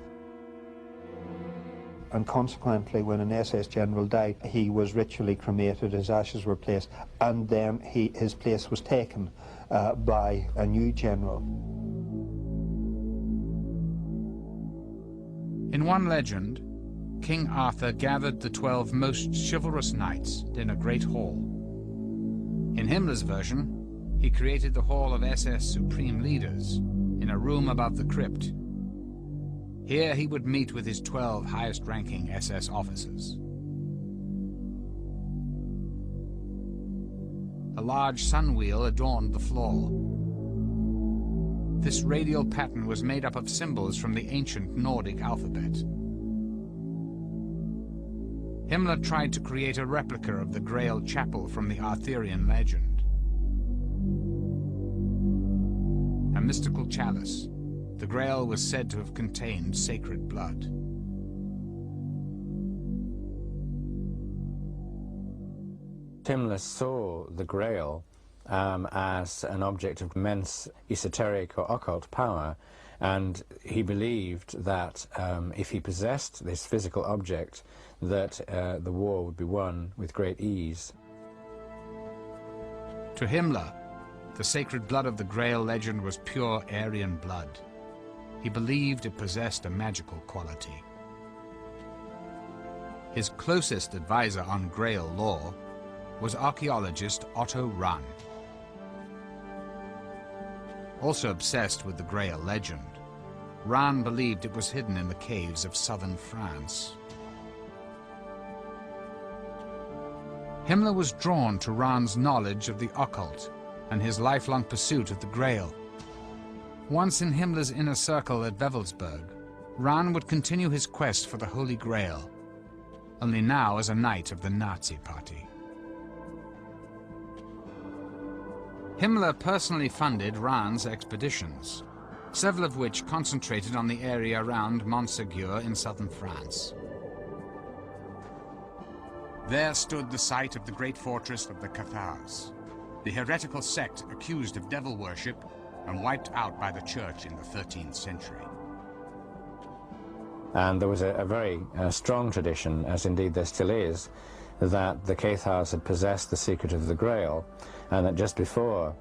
And consequently, when an SS general died, he was ritually cremated, his ashes were placed, and then his place was taken by a new general. In one legend, King Arthur gathered the 12 most chivalrous knights in a great hall. In Himmler's version, he created the Hall of SS Supreme Leaders in a room above the crypt. Here he would meet with his 12 highest-ranking SS officers. A large sun wheel adorned the floor. This radial pattern was made up of symbols from the ancient Nordic alphabet. Himmler tried to create a replica of the Grail Chapel from the Arthurian legend. A mystical chalice, the Grail was said to have contained sacred blood. Himmler saw the Grail as an object of immense esoteric or occult power, and he believed that if he possessed this physical object, that the war would be won with great ease. To Himmler, the sacred blood of the Grail legend was pure Aryan blood. He believed it possessed a magical quality. His closest advisor on Grail lore was archaeologist Otto Rahn. Also obsessed with the Grail legend, Rahn believed it was hidden in the caves of southern France. Himmler was drawn to Rahn's knowledge of the occult and his lifelong pursuit of the Grail. Once in Himmler's inner circle at Wewelsburg, Rahn would continue his quest for the Holy Grail, only now as a knight of the Nazi Party. Himmler personally funded Rahn's expeditions, several of which concentrated on the area around Montségur in southern France. There stood the site of the great fortress of the Cathars, the heretical sect accused of devil worship and wiped out by the church in the 13th century. And there was a very strong tradition, as indeed there still is, that the Cathars had possessed the secret of the Grail, and that just before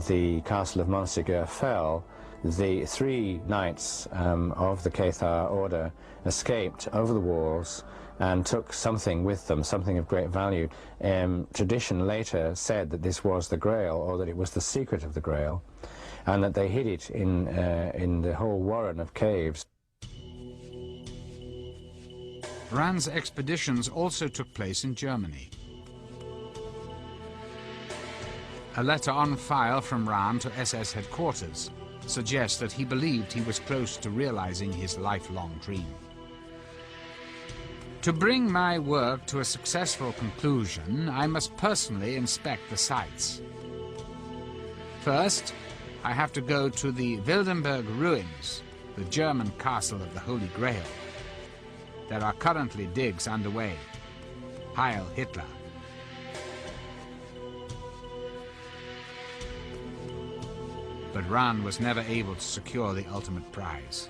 the castle of Montségur fell, the 3 knights of the Cathar order escaped over the walls and took something with them, something of great value. Tradition later said that this was the Grail, or that it was the secret of the Grail, and that they hid it in the whole warren of caves. Rahn's expeditions also took place in Germany. A letter on file from Rahn to SS headquarters suggests that he believed he was close to realizing his lifelong dream. To bring my work to a successful conclusion, I must personally inspect the sites. First, I have to go to the Wildenberg ruins the German castle of the Holy Grail. There are currently digs underway. Heil Hitler. But Rahn was never able to secure the ultimate prize,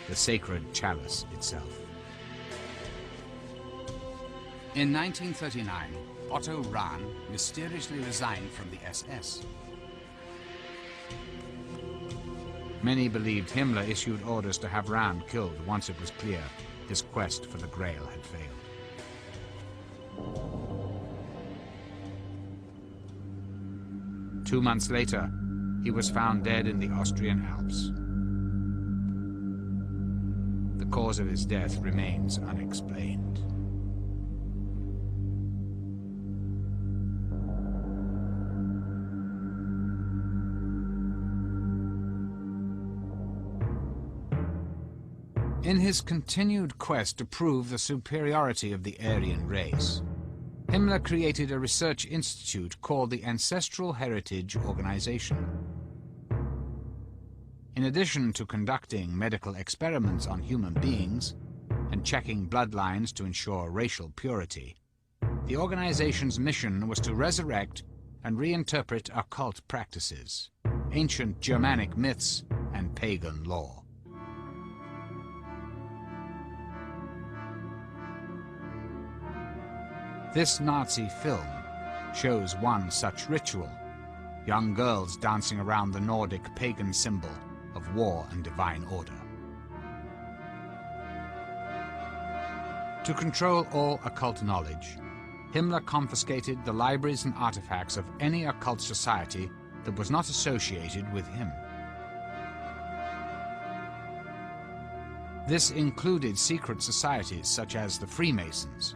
the sacred chalice itself. In 1939, Otto Rahn mysteriously resigned from the SS. Many believed Himmler issued orders to have Rahn killed once it was clear his quest for the Grail had failed. Two months later, he was found dead in the Austrian Alps. The cause of his death remains unexplained. In his continued quest to prove the superiority of the Aryan race, Himmler created a research institute called the Ancestral Heritage Organization. In addition to conducting medical experiments on human beings and checking bloodlines to ensure racial purity, the organization's mission was to resurrect and reinterpret occult practices, ancient Germanic myths, and pagan lore. This Nazi film shows one such ritual, young girls dancing around the Nordic pagan symbol of war and divine order. To control all occult knowledge, Himmler confiscated the libraries and artifacts of any occult society that was not associated with him. This included secret societies such as the Freemasons,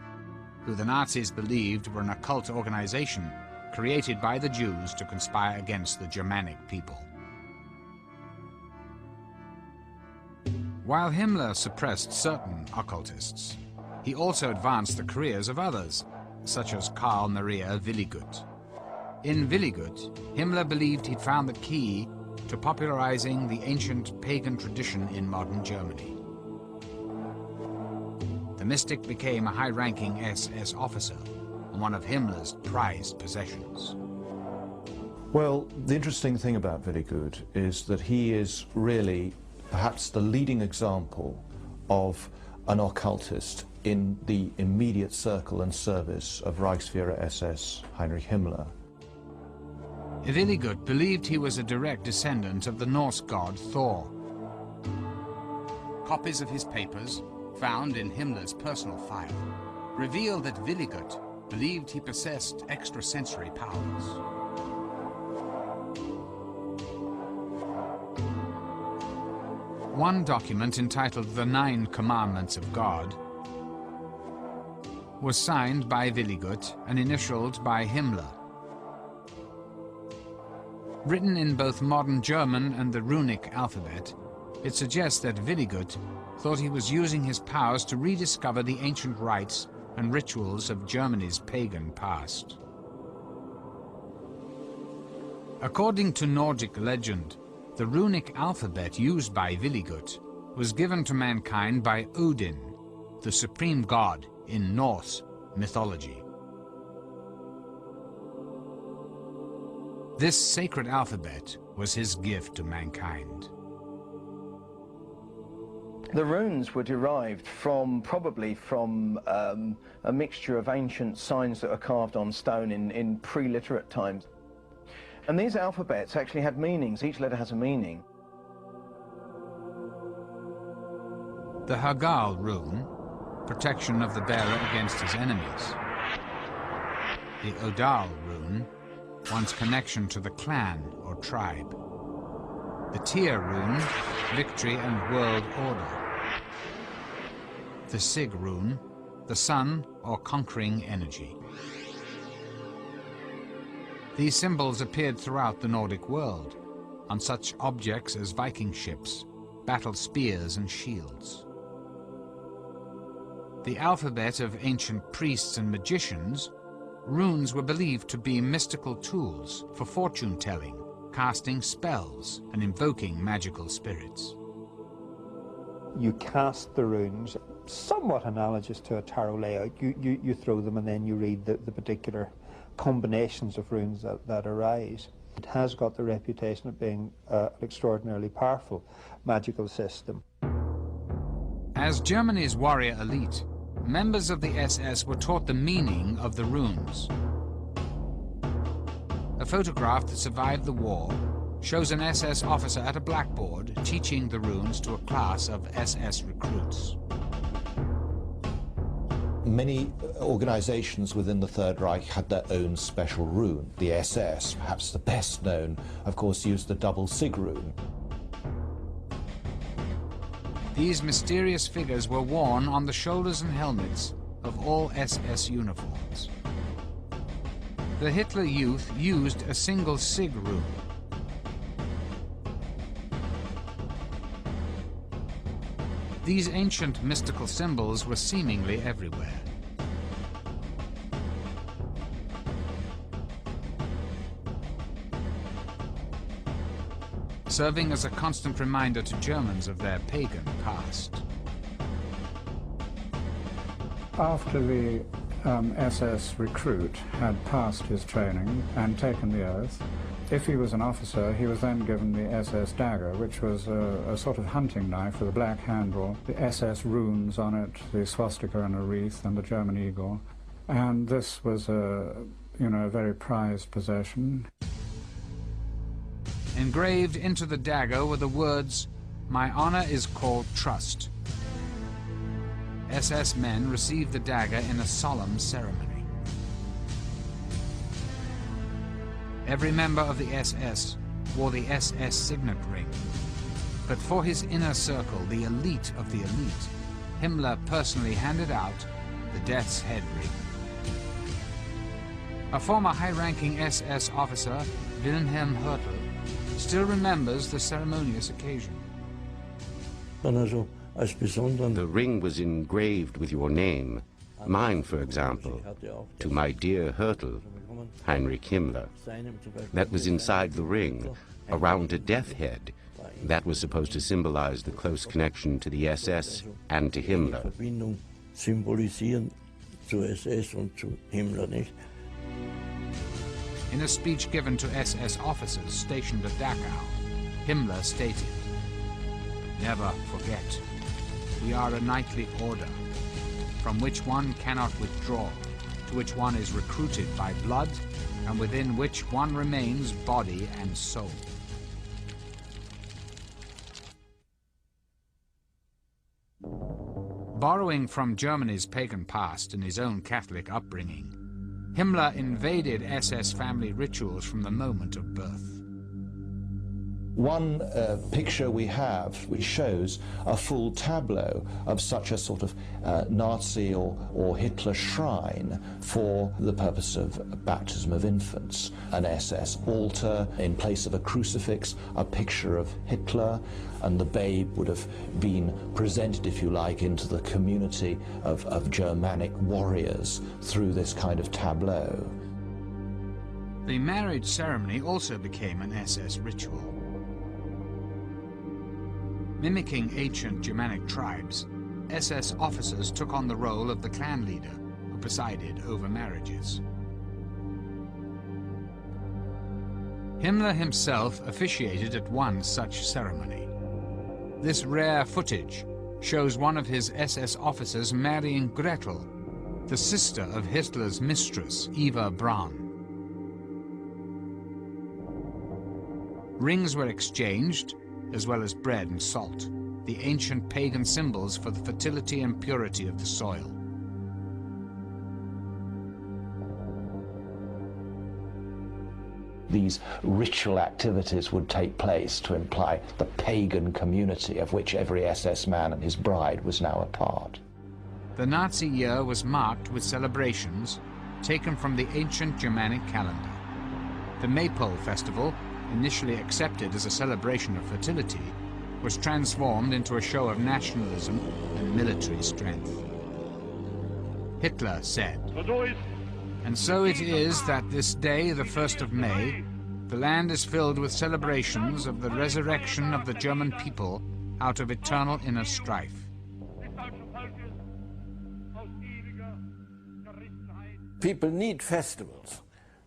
who the Nazis believed were an occult organization created by the Jews to conspire against the Germanic people. While Himmler suppressed certain occultists, he also advanced the careers of others, such as Karl Maria Willigut. In Willigut, Himmler believed he'd found the key to popularizing the ancient pagan tradition in modern Germany. The mystic became a high-ranking SS officer and one of Himmler's prized possessions. Well, the interesting thing about Willigut is that he is really perhaps the leading example of an occultist in the immediate circle and service of Reichsführer SS Heinrich Himmler. Willigut believed he was a direct descendant of the Norse god Thor. Copies of his papers, found in Himmler's personal file, reveal that Willigut believed he possessed extrasensory powers. One document entitled The 9 Commandments of God was signed by Willigut and initialed by Himmler. Written in both modern German and the runic alphabet, it suggests that Willigut thought he was using his powers to rediscover the ancient rites and rituals of Germany's pagan past. According to Nordic legend, the runic alphabet used by Willigut was given to mankind by Odin, the supreme god in Norse mythology. This sacred alphabet was his gift to mankind. The runes were derived probably from a mixture of ancient signs that were carved on stone in pre-literate times. And these alphabets actually had meanings. Each letter has a meaning. The Hagal rune, protection of the bearer against his enemies. The Odal rune, one's connection to the clan or tribe. The Tyr rune, victory and world order. The Sig rune, the sun or conquering energy. These symbols appeared throughout the Nordic world, on such objects as Viking ships, battle spears and shields. The alphabet of ancient priests and magicians, runes were believed to be mystical tools for fortune-telling, casting spells, and invoking magical spirits. You cast the runes, somewhat analogous to a tarot layout. You throw them and then you read the particular combinations of runes that arise. It has got the reputation of being an extraordinarily powerful magical system. As Germany's warrior elite, members of the SS were taught the meaning of the runes. A photograph that survived the war shows an SS officer at a blackboard teaching the runes to a class of SS recruits. Many organizations within the Third Reich had their own special rune. The SS, perhaps the best known, of course, used the double sig rune. These mysterious figures were worn on the shoulders and helmets of all SS uniforms. The Hitler Youth used a single sig rune. These ancient mystical symbols were seemingly everywhere. Serving as a constant reminder to Germans of their pagan past. After the SS recruit had passed his training and taken the oath, if he was an officer, he was then given the SS dagger, which was a sort of hunting knife with a black handle, the SS runes on it, the swastika and a wreath, and the German eagle. And this was a very prized possession. Engraved into the dagger were the words, "My honor is called trust." SS men received the dagger in a solemn ceremony. Every member of the SS wore the SS signet ring. But for his inner circle, the elite of the elite, Himmler personally handed out the Death's Head ring. A former high-ranking SS officer, Wilhelm Hertel, still remembers the ceremonious occasion. The ring was engraved with your name, mine, for example, to my dear Hertel, Heinrich Himmler. That was inside the ring, around a death head. That was supposed to symbolize the close connection to the SS and to Himmler. In a speech given to SS officers stationed at Dachau, Himmler stated, "Never forget, we are a knightly order, from which one cannot withdraw, to which one is recruited by blood, and within which one remains body and soul." Borrowing from Germany's pagan past and his own Catholic upbringing, Himmler invaded SS family rituals from the moment of birth. One picture we have which shows a full tableau of such a sort of Nazi or Hitler shrine for the purpose of baptism of infants. An SS altar in place of a crucifix, a picture of Hitler, and the babe would have been presented, if you like, into the community of Germanic warriors through this kind of tableau. The marriage ceremony also became an SS ritual. Mimicking ancient Germanic tribes, SS officers took on the role of the clan leader, who presided over marriages. Himmler himself officiated at one such ceremony. This rare footage shows one of his SS officers marrying Gretel, the sister of Hitler's mistress, Eva Braun. Rings were exchanged, as well as bread and salt, the ancient pagan symbols for the fertility and purity of the soil. These ritual activities would take place to imply the pagan community of which every SS man and his bride was now a part. The Nazi year was marked with celebrations taken from the ancient Germanic calendar. The Maypole Festival, initially accepted as a celebration of fertility, was transformed into a show of nationalism and military strength. Hitler said, "And so it is that this day, the 1st of May, the land is filled with celebrations of the resurrection of the German people out of eternal inner strife. People need festivals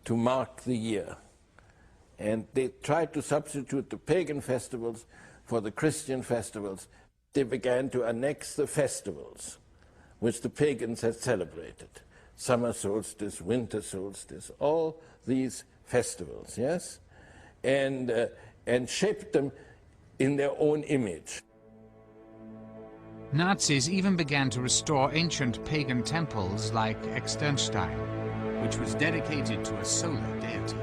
to mark the year. And they tried to substitute the pagan festivals for the Christian festivals. They began to annex the festivals which the pagans had celebrated. Summer solstice, winter solstice, all these festivals, yes? And shaped them in their own image. Nazis even began to restore ancient pagan temples like Externstein, which was dedicated to a solar deity.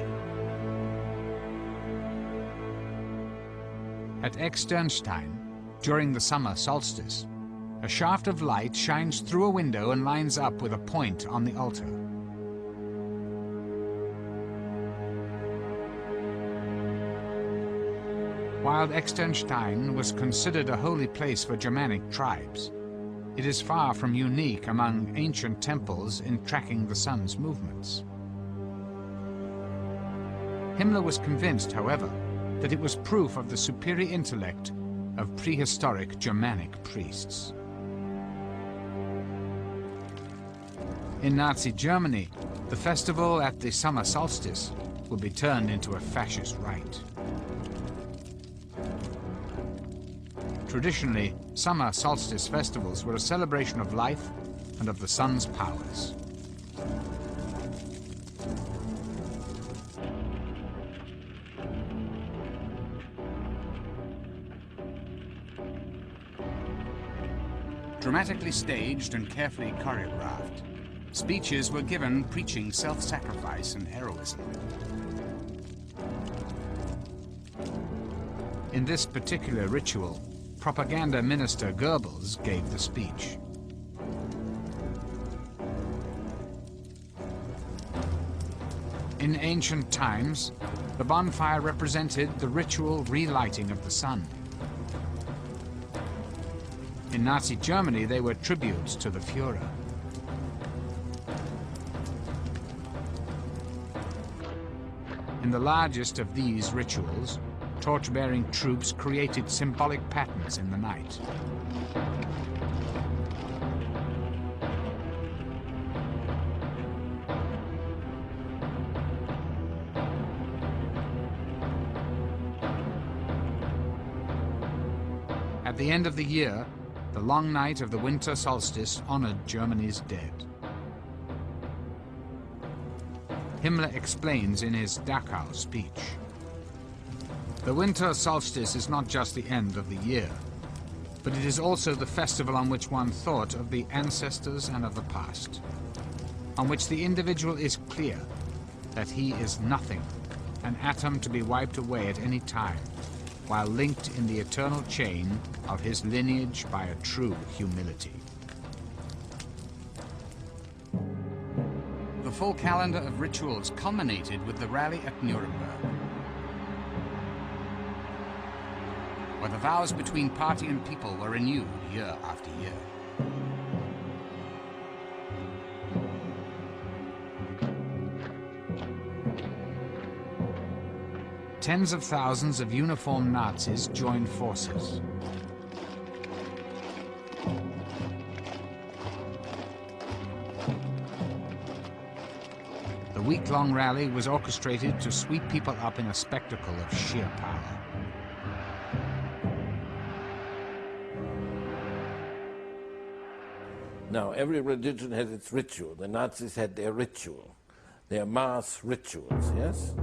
At Externstein, during the summer solstice, a shaft of light shines through a window and lines up with a point on the altar. While Externstein was considered a holy place for Germanic tribes, it is far from unique among ancient temples in tracking the sun's movements. Himmler was convinced, however, that it was proof of the superior intellect of prehistoric Germanic priests. In Nazi Germany, the festival at the summer solstice would be turned into a fascist rite. Traditionally, summer solstice festivals were a celebration of life and of the sun's powers. Dramatically staged and carefully choreographed, speeches were given preaching self-sacrifice and heroism. In this particular ritual, propaganda minister Goebbels gave the speech. In ancient times, the bonfire represented the ritual relighting of the sun. In Nazi Germany, they were tributes to the Führer. In the largest of these rituals, torch-bearing troops created symbolic patterns in the night. At the end of the year, the long night of the winter solstice honored Germany's dead. Himmler explains in his Dachau speech, "The winter solstice is not just the end of the year, but it is also the festival on which one thought of the ancestors and of the past, on which the individual is clear that he is nothing, an atom to be wiped away at any time, while linked in the eternal chain of his lineage by a true humility." The full calendar of rituals culminated with the rally at Nuremberg, where the vows between party and people were renewed year after year. Tens of thousands of uniformed Nazis joined forces. The week-long rally was orchestrated to sweep people up in a spectacle of sheer power. Now, every religion has its ritual. The Nazis had their ritual, their mass rituals, yes?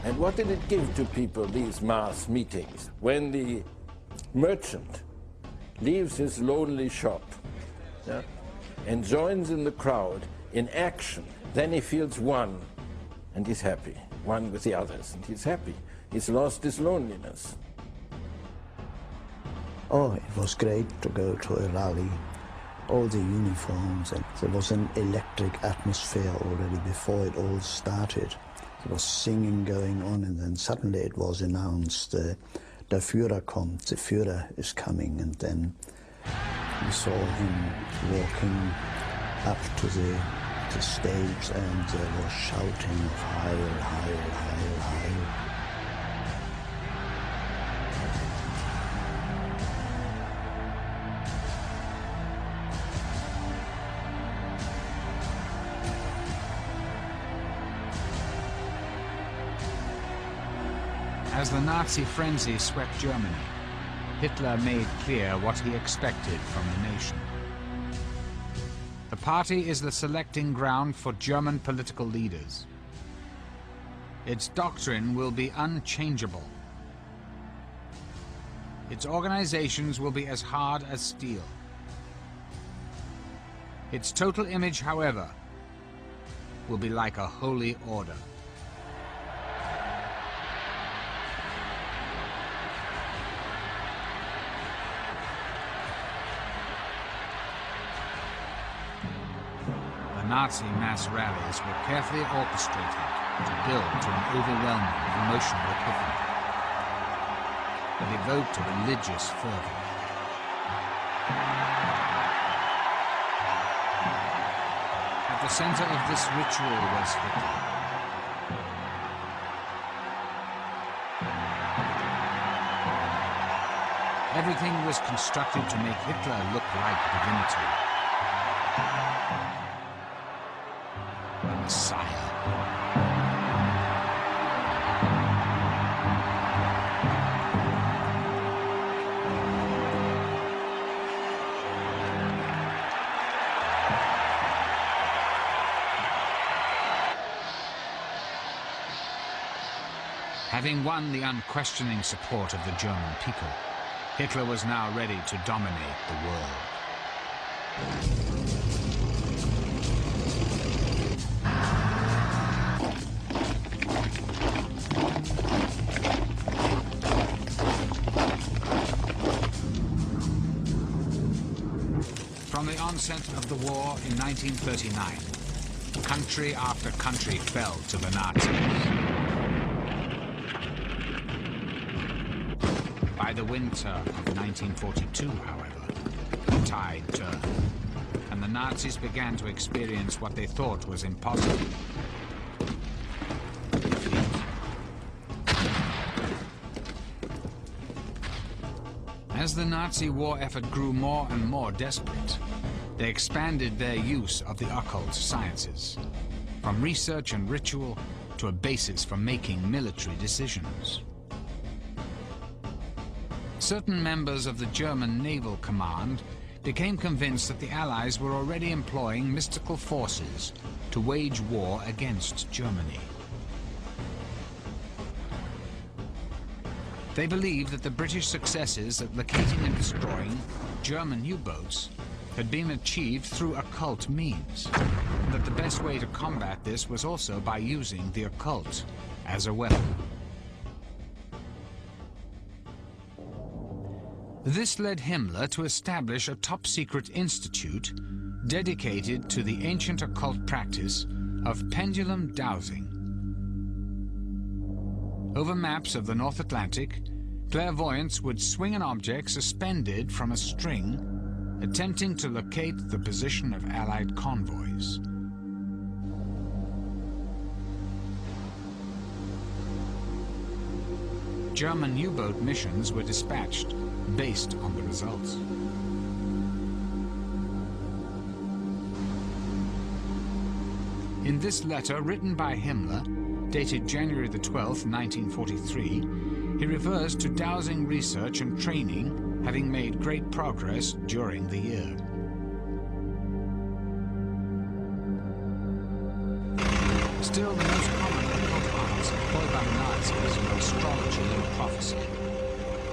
And what did it give to people, these mass meetings? When the merchant leaves his lonely shop, yeah, and joins in the crowd in action, then he feels one, and he's happy. One with the others, and he's happy. He's lost his loneliness. Oh, it was great to go to a rally all the uniforms, and there was an electric atmosphere already before it all started. There was singing going on, and then suddenly it was announced, Der Führer kommt, the Führer is coming, and then we saw him walking up to the stage, and there was shouting of Heil, Heil, Heil, Heil. As the Nazi frenzy swept Germany, Hitler made clear what he expected from the nation. The party is the selecting ground for German political leaders. Its doctrine will be unchangeable. Its organizations will be as hard as steel. Its total image, however, will be like a holy order. Nazi mass rallies were carefully orchestrated to build to an overwhelming emotional epiphany. It evoked a religious fervor. At the center of this ritual was Hitler. Everything was constructed to make Hitler look like divinity. Messiah. Having won the unquestioning support of the German people, Hitler was now ready to dominate the world. From the onset of the war in 1939, country after country fell to the Nazis. By the winter of 1942, however, the tide turned, and the Nazis began to experience what they thought was impossible. Defeat. As the Nazi war effort grew more and more desperate, they expanded their use of the occult sciences, from research and ritual to a basis for making military decisions. Certain members of the German Naval Command became convinced that the Allies were already employing mystical forces to wage war against Germany. They believed that the British successes at locating and destroying German U-boats had been achieved through occult means, and that the best way to combat this was also by using the occult as a weapon. This led Himmler to establish a top-secret institute dedicated to the ancient occult practice of pendulum dowsing. Over maps of the North Atlantic, clairvoyants would swing an object suspended from a string, attempting to locate the position of Allied convoys. German U-boat missions were dispatched based on the results. In this letter written by Himmler, dated January the 12th, 1943, he refers to dowsing research and training having made great progress during the year. Still, the most common occult arts employed by the Nazis were astrology and prophecy,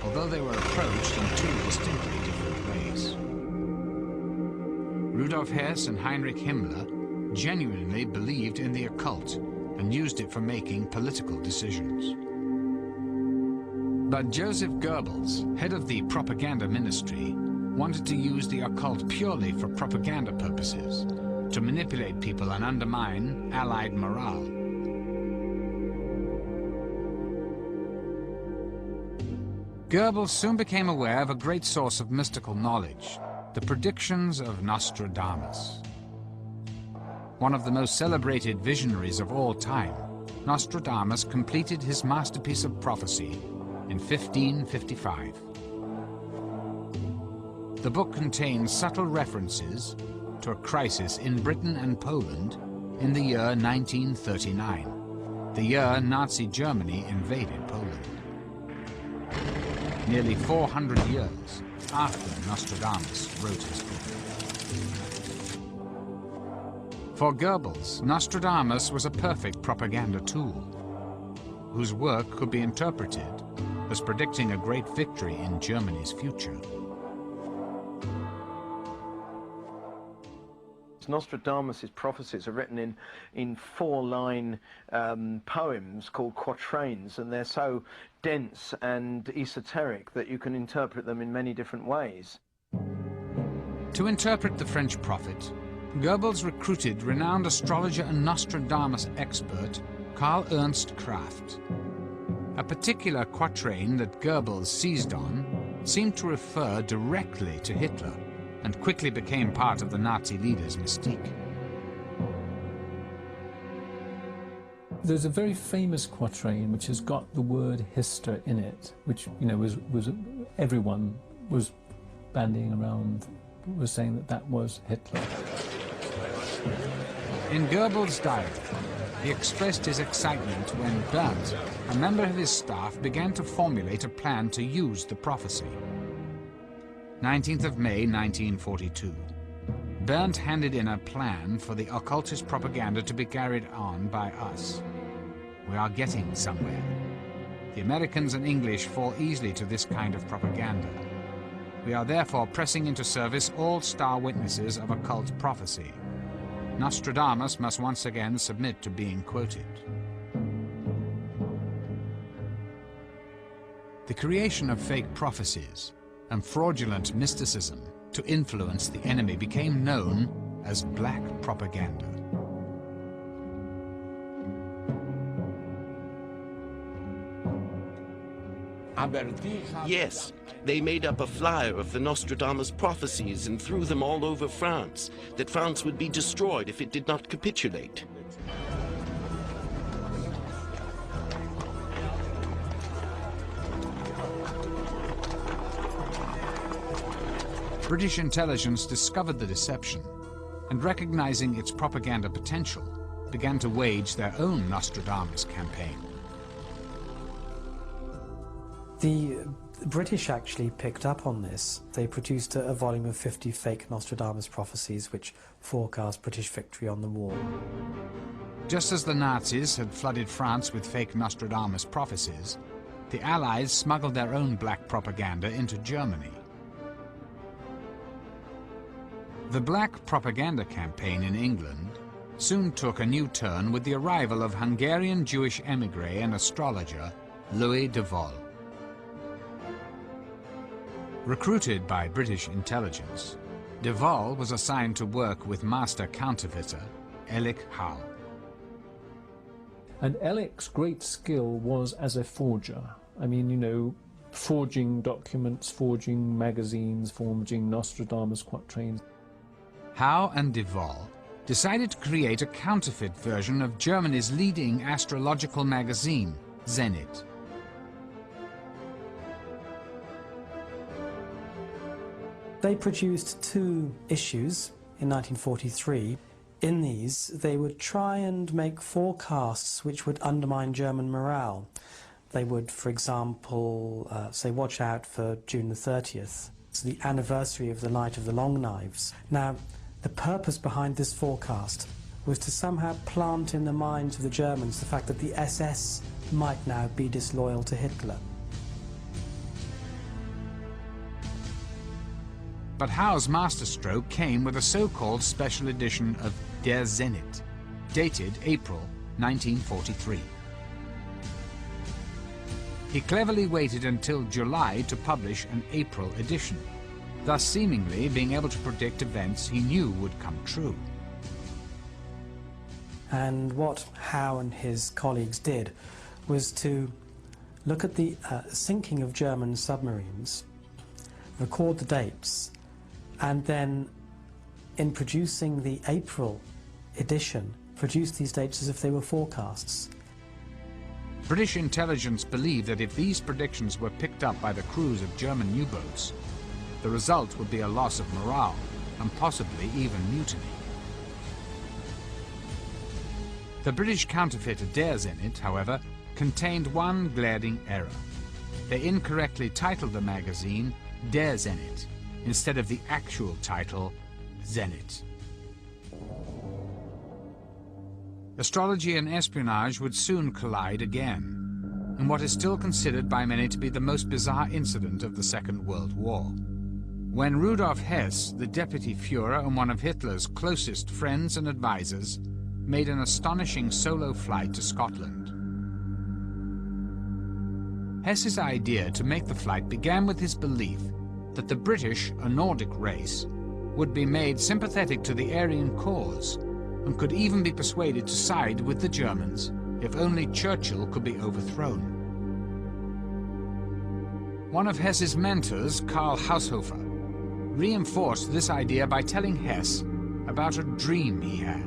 although they were approached in two distinctly different ways. Rudolf Hess and Heinrich Himmler genuinely believed in the occult and used it for making political decisions. But Joseph Goebbels, head of the propaganda ministry, wanted to use the occult purely for propaganda purposes, to manipulate people and undermine Allied morale. Goebbels soon became aware of a great source of mystical knowledge, the predictions of Nostradamus. One of the most celebrated visionaries of all time, Nostradamus completed his masterpiece of prophecy in 1555. The book contains subtle references to a crisis in Britain and Poland in the year 1939, the year Nazi Germany invaded Poland. Nearly 400 years after Nostradamus wrote his book. For Goebbels, Nostradamus was a perfect propaganda tool, whose work could be interpreted as predicting a great victory in Germany's future. Nostradamus' prophecies are written in four-line poems called quatrains, and they're so dense and esoteric that you can interpret them in many different ways. To interpret the French prophet, Goebbels recruited renowned astrologer and Nostradamus expert Karl Ernst Kraft. A particular quatrain that Goebbels seized on seemed to refer directly to Hitler, and quickly became part of the Nazi leader's mystique. There's a very famous quatrain which has got the word Hister in it, which, you know, was everyone was bandying around, was saying that that was Hitler. In Goebbels' diary, he expressed his excitement when Berndt, a member of his staff, began to formulate a plan to use the prophecy. 19th of May, 1942. Berndt handed in a plan for the occultist propaganda to be carried on by us. We are getting somewhere. The Americans and English fall easily to this kind of propaganda. We are therefore pressing into service all star witnesses of occult prophecy. Nostradamus must once again submit to being quoted. The creation of fake prophecies and fraudulent mysticism to influence the enemy became known as black propaganda. Yes, they made up a flyer of the Nostradamus prophecies and threw them all over France, that France would be destroyed if it did not capitulate. British intelligence discovered the deception and, recognizing its propaganda potential, began to wage their own Nostradamus campaign. The British actually picked up on this. They produced a volume of 50 fake Nostradamus prophecies which forecast British victory on the war. Just as the Nazis had flooded France with fake Nostradamus prophecies, the Allies smuggled their own black propaganda into Germany. The black propaganda campaign in England soon took a new turn with the arrival of Hungarian Jewish émigré and astrologer Louis de Vol. Recruited by British intelligence, de Vol was assigned to work with master counterfeiter Elik Hall. And Elik's great skill was as a forger. I mean, you know, forging documents, forging magazines, forging Nostradamus quatrains. Howe and de Vol decided to create a counterfeit version of Germany's leading astrological magazine, Zenit. They produced 2 issues in 1943. In these, they would try and make forecasts which would undermine German morale. They would, for example, say, watch out for June the 30th. It's the anniversary of the Night of the Long Knives. Now, the purpose behind this forecast was to somehow plant in the minds of the Germans the fact that the SS might now be disloyal to Hitler. But Howe's masterstroke came with a so-called special edition of Der Zenit, dated April 1943. He cleverly waited until July to publish an April edition. thus seemingly being able to predict events he knew would come true. And what Howe and his colleagues did was to look at the sinking of German submarines, record the dates, and then in producing the April edition, produce these dates as if they were forecasts. British intelligence believed that if these predictions were picked up by the crews of German U-boats, the result would be a loss of morale and possibly even mutiny. The British counterfeiter Der Zenit, however, contained one glaring error. They incorrectly titled the magazine Der Zenit instead of the actual title Zenit. Astrology and espionage would soon collide again, in what is still considered by many to be the most bizarre incident of the Second World War. When Rudolf Hess, the deputy Führer and one of Hitler's closest friends and advisors, made an astonishing solo flight to Scotland. Hess's idea to make the flight began with his belief that the British, a Nordic race, would be made sympathetic to the Aryan cause and could even be persuaded to side with the Germans if only Churchill could be overthrown. One of Hess's mentors, Karl Haushofer, reinforced this idea by telling Hess about a dream he had.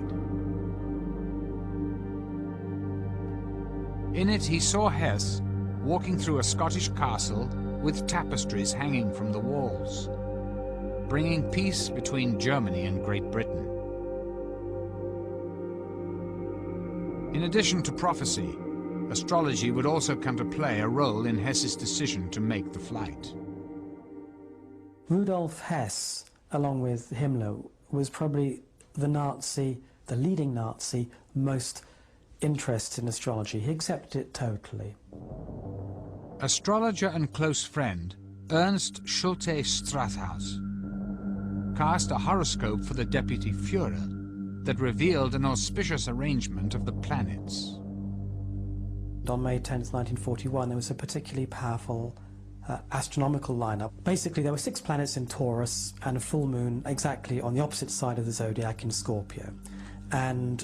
In it, he saw Hess walking through a Scottish castle with tapestries hanging from the walls, bringing peace between Germany and Great Britain. In addition to prophecy, astrology would also come to play a role in Hess's decision to make the flight. Rudolf Hess, along with Himmler, was probably the leading Nazi, most interested in astrology. He accepted it totally. Astrologer and close friend Ernst Schulte Strathaus cast a horoscope for the deputy Führer that revealed an auspicious arrangement of the planets. On May 10th, 1941, there was a particularly powerful astronomical lineup. Basically, there were 6 planets in Taurus and a full moon exactly on the opposite side of the zodiac in Scorpio. And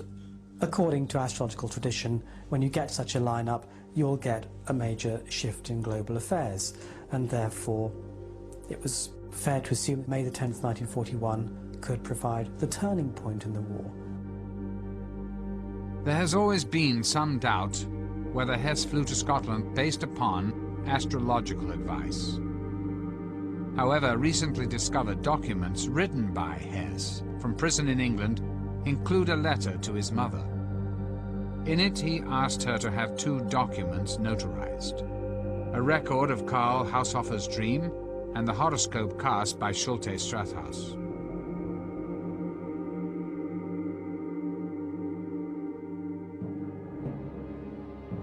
according to astrological tradition, when you get such a lineup, you'll get a major shift in global affairs. And therefore, it was fair to assume that May the 10th, 1941 could provide the turning point in the war. There has always been some doubt whether Hess flew to Scotland based upon astrological advice. However, recently discovered documents written by Hess from prison in England include a letter to his mother. In it, he asked her to have 2 documents notarized: a record of Karl Haushofer's dream and the horoscope cast by Schulte Strathaus.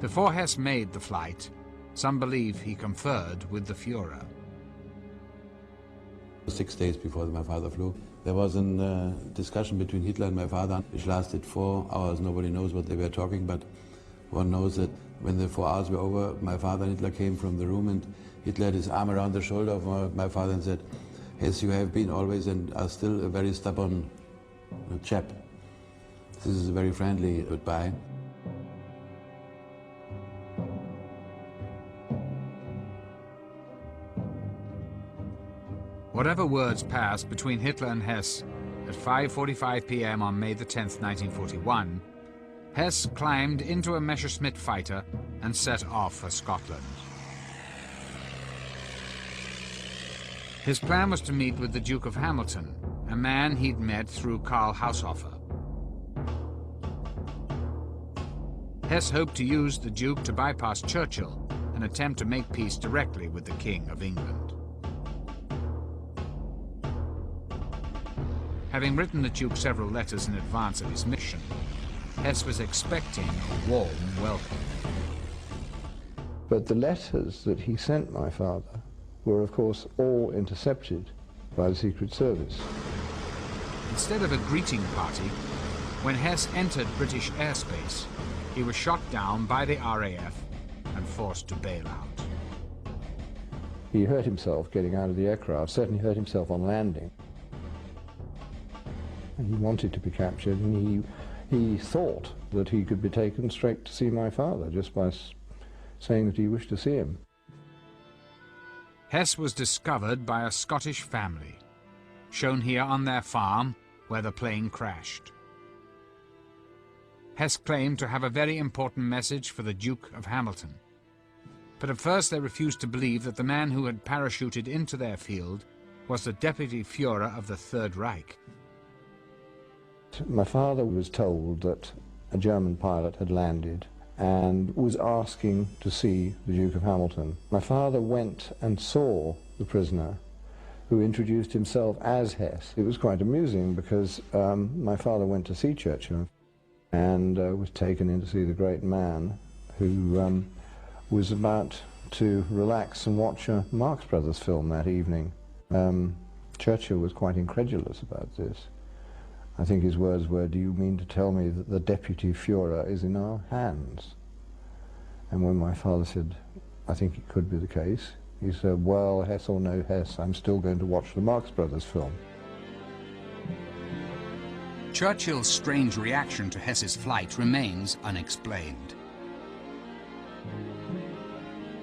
Before Hess made the flight, some believe he conferred with the Führer. 6 days before my father flew, there was a discussion between Hitler and my father, which lasted 4 hours. Nobody knows what they were talking, but one knows that when the 4 hours were over, my father and Hitler came from the room, and Hitler had his arm around the shoulder of my father and said, "Hess, you have been always and are still a very stubborn chap. This is a very friendly goodbye." Whatever words passed between Hitler and Hess at 5:45 p.m. on May the 10th, 1941, Hess climbed into a Messerschmitt fighter and set off for Scotland. His plan was to meet with the Duke of Hamilton, a man he'd met through Karl Haushofer. Hess hoped to use the Duke to bypass Churchill and attempt to make peace directly with the King of England. Having written the Duke several letters in advance of his mission, Hess was expecting a warm welcome. But the letters that he sent my father were, of course, all intercepted by the Secret Service. Instead of a greeting party, when Hess entered British airspace, he was shot down by the RAF and forced to bail out. He hurt himself getting out of the aircraft, certainly hurt himself on landing. And he wanted to be captured, and he thought that he could be taken straight to see my father just by saying that he wished to see him. Hess was discovered by a Scottish family, shown here on their farm where the plane crashed. Hess claimed to have a very important message for the Duke of Hamilton. But at first they refused to believe that the man who had parachuted into their field was the Deputy Führer of the Third Reich. My father was told that a German pilot had landed and was asking to see the Duke of Hamilton. My father went and saw the prisoner, who introduced himself as Hess. It was quite amusing because my father went to see Churchill and was taken in to see the great man who was about to relax and watch a Marx Brothers film that evening. Churchill was quite incredulous about this. I think his words were, "Do you mean to tell me that the Deputy Führer is in our hands?" And when my father said, "I think it could be the case," he said, "Well, Hess or no Hess, I'm still going to watch the Marx Brothers film." Churchill's strange reaction to Hess's flight remains unexplained.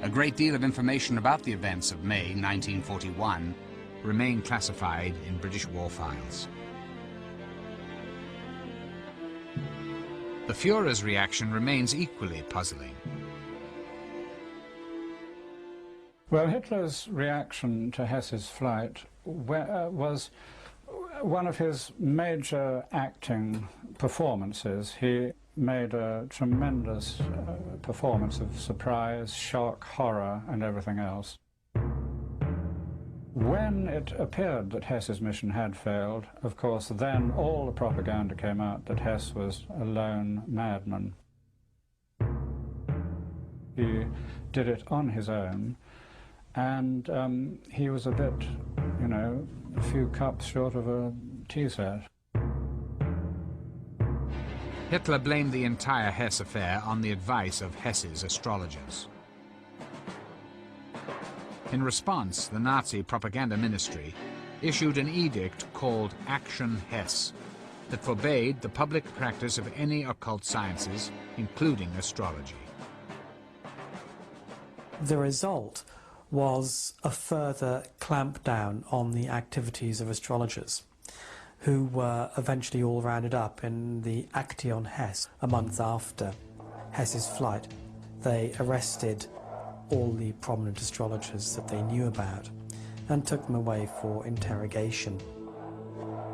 A great deal of information about the events of May 1941 remain classified in British war files. The Führer's reaction remains equally puzzling. Well, Hitler's reaction to Hess's flight was one of his major acting performances. He made a tremendous performance of surprise, shock, horror, and everything else. When it appeared that Hess's mission had failed, of course, then all the propaganda came out that Hess was a lone madman. He did it on his own, and he was a bit, you know, a few cups short of a tea set. Hitler blamed the entire Hess affair on the advice of Hess's astrologers. In response, the Nazi propaganda ministry issued an edict called Action Hess that forbade the public practice of any occult sciences, including astrology. The result was a further clampdown on the activities of astrologers, who were eventually all rounded up in the Action Hess. A month after Hess's flight, they arrested all the prominent astrologers that they knew about and took them away for interrogation.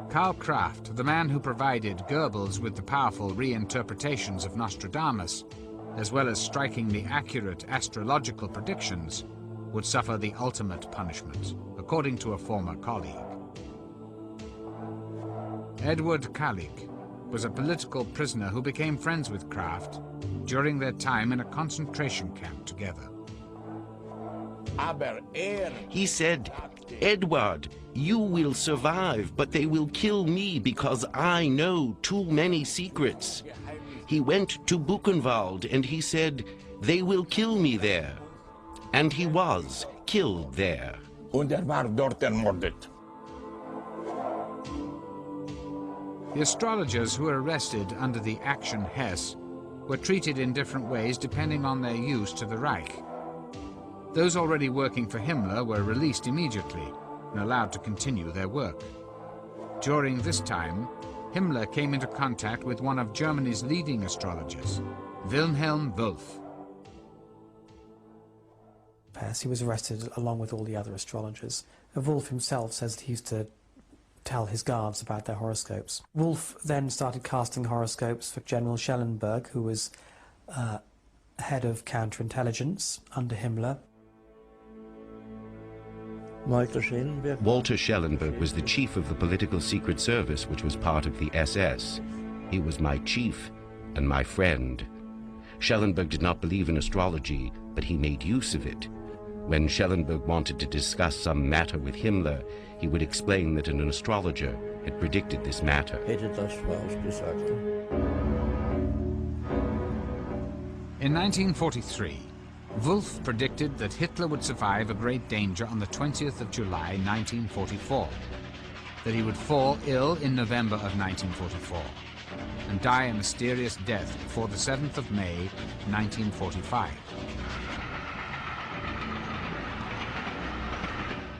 Karl Kraft, the man who provided Goebbels with the powerful reinterpretations of Nostradamus, as well as striking the accurate astrological predictions, would suffer the ultimate punishment, according to a former colleague. Edward Kalik was a political prisoner who became friends with Kraft during their time in a concentration camp together. He said, "Edward, you will survive, but they will kill me because I know too many secrets." He went to Buchenwald and he said, "They will kill me there." And he was killed there. Und war dort ermordet. The astrologers who were arrested under the Action Hess were treated in different ways depending on their use to the Reich. Those already working for Himmler were released immediately and allowed to continue their work. During this time, Himmler came into contact with one of Germany's leading astrologers, Wilhelm Wolff. He was arrested along with all the other astrologers. Wolff himself says that he used to tell his guards about their horoscopes. Wolff then started casting horoscopes for General Schellenberg, who was head of counterintelligence under Himmler. Walter Schellenberg was the chief of the political secret service, which was part of the SS. He was my chief and my friend. Schellenberg did not believe in astrology, but he made use of it. When Schellenberg wanted to discuss some matter with Himmler, he would explain that an astrologer had predicted this matter. In 1943, Wolff predicted that Hitler would survive a great danger on the 20th of July 1944, that he would fall ill in November of 1944, and die a mysterious death before the 7th of May 1945.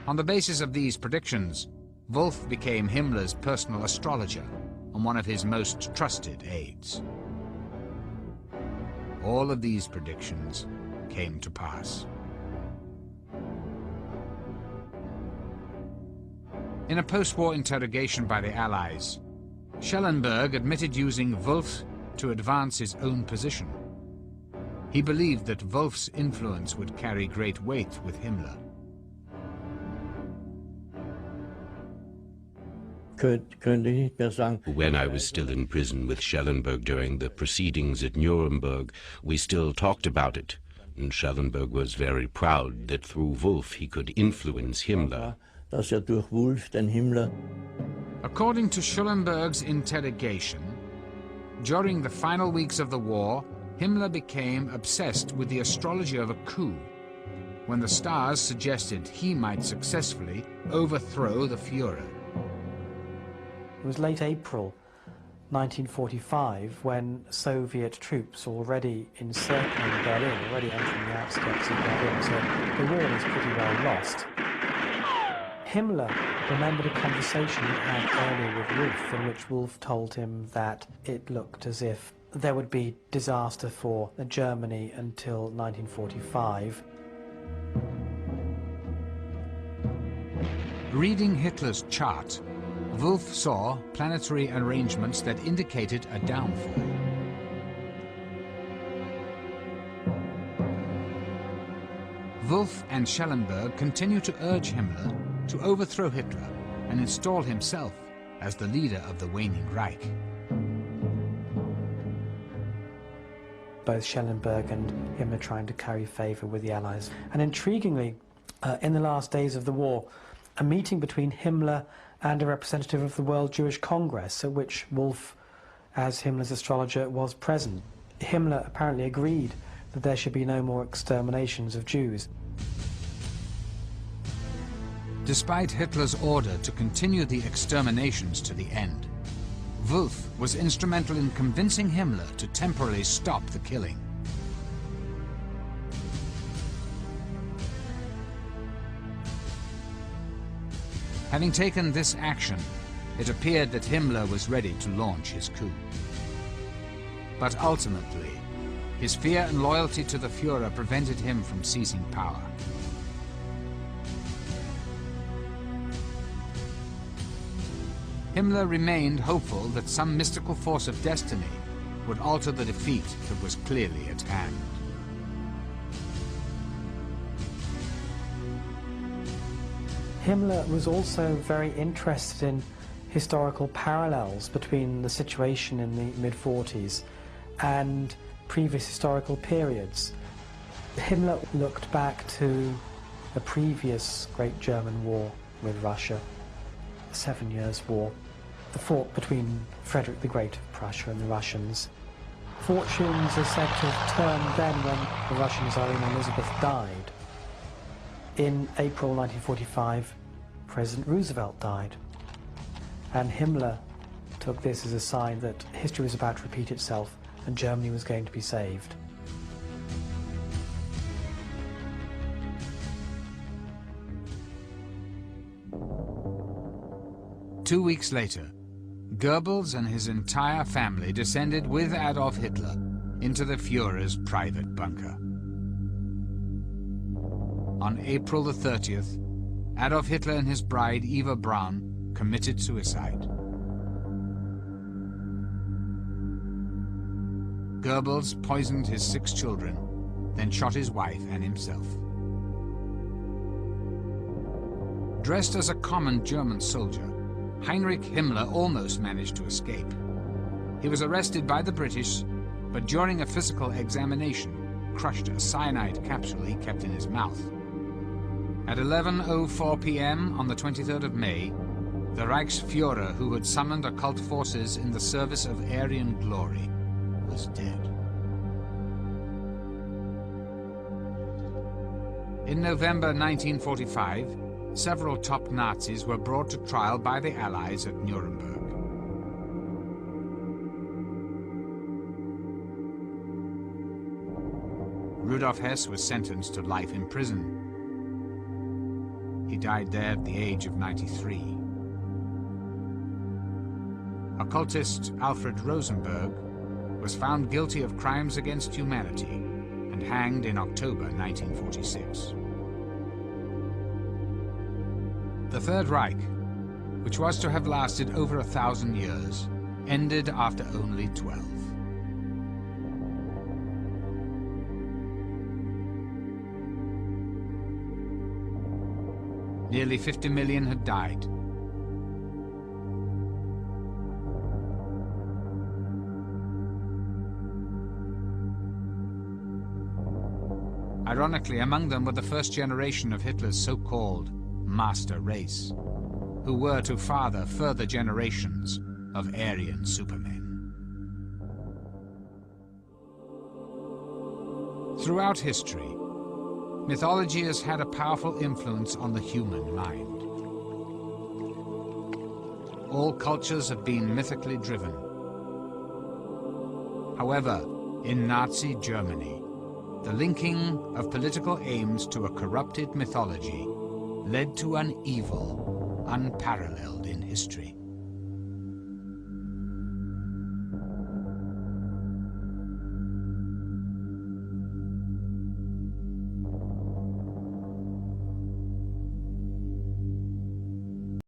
On the basis of these predictions, Wolff became Himmler's personal astrologer and one of his most trusted aides. All of these predictions came to pass. In a post-war interrogation by the Allies, Schellenberg admitted using Wolff to advance his own position. He believed that Wolff's influence would carry great weight with Himmler. When I was still in prison with Schellenberg during the proceedings at Nuremberg, we still talked about it, and Schellenberg was very proud that through Wolff he could influence Himmler. According to Schellenberg's interrogation, during the final weeks of the war, Himmler became obsessed with the astrology of a coup, when the stars suggested he might successfully overthrow the Führer. It was late April 1945 when Soviet troops already encircling Berlin, already entering the outskirts of Berlin, so the war was pretty well lost. Himmler remembered a conversation he had earlier with Wolff, in which Wolff told him that it looked as if there would be disaster for Germany until 1945. Reading Hitler's chart, Wolff saw planetary arrangements that indicated a downfall. Wolff and Schellenberg continued to urge Himmler to overthrow Hitler and install himself as the leader of the waning Reich. Both Schellenberg and Himmler trying to curry favor with the Allies. And intriguingly, in the last days of the war, a meeting between Himmler and a representative of the World Jewish Congress, at which Wolff, as Himmler's astrologer, was present. Himmler apparently agreed that there should be no more exterminations of Jews. Despite Hitler's order to continue the exterminations to the end, Wolff was instrumental in convincing Himmler to temporarily stop the killing. Having taken this action, it appeared that Himmler was ready to launch his coup. But ultimately, his fear and loyalty to the Führer prevented him from seizing power. Himmler remained hopeful that some mystical force of destiny would alter the defeat that was clearly at hand. Himmler was also very interested in historical parallels between the situation in the mid-40s and previous historical periods. Himmler looked back to the previous great German war with Russia, the 7 Years' War, the fought between Frederick the Great of Prussia and the Russians. Fortunes are said to have turned then when the Russian Tsarina Elizabeth died. In April 1945, President Roosevelt died, and Himmler took this as a sign that history was about to repeat itself and Germany was going to be saved. Two weeks later, Goebbels and his entire family descended with Adolf Hitler into the Führer's private bunker. On April the 30th, Adolf Hitler and his bride Eva Braun committed suicide. Goebbels poisoned his 6 children, then shot his wife and himself. Dressed as a common German soldier, Heinrich Himmler almost managed to escape. He was arrested by the British, but during a physical examination, crushed a cyanide capsule he kept in his mouth. At 11:04 p.m. on the 23rd of May, the Reichsführer, who had summoned occult forces in the service of Aryan glory, was dead. In November 1945, several top Nazis were brought to trial by the Allies at Nuremberg. Rudolf Hess was sentenced to life in prison. He died there at the age of 93. Occultist Alfred Rosenberg was found guilty of crimes against humanity and hanged in October 1946. The Third Reich, which was to have lasted over 1,000 years, ended after only 12. Nearly 50 million had died. Ironically, among them were the first generation of Hitler's so-called master race, who were to father further generations of Aryan supermen. Throughout history, mythology has had a powerful influence on the human mind. All cultures have been mythically driven. However, in Nazi Germany, the linking of political aims to a corrupted mythology led to an evil unparalleled in history.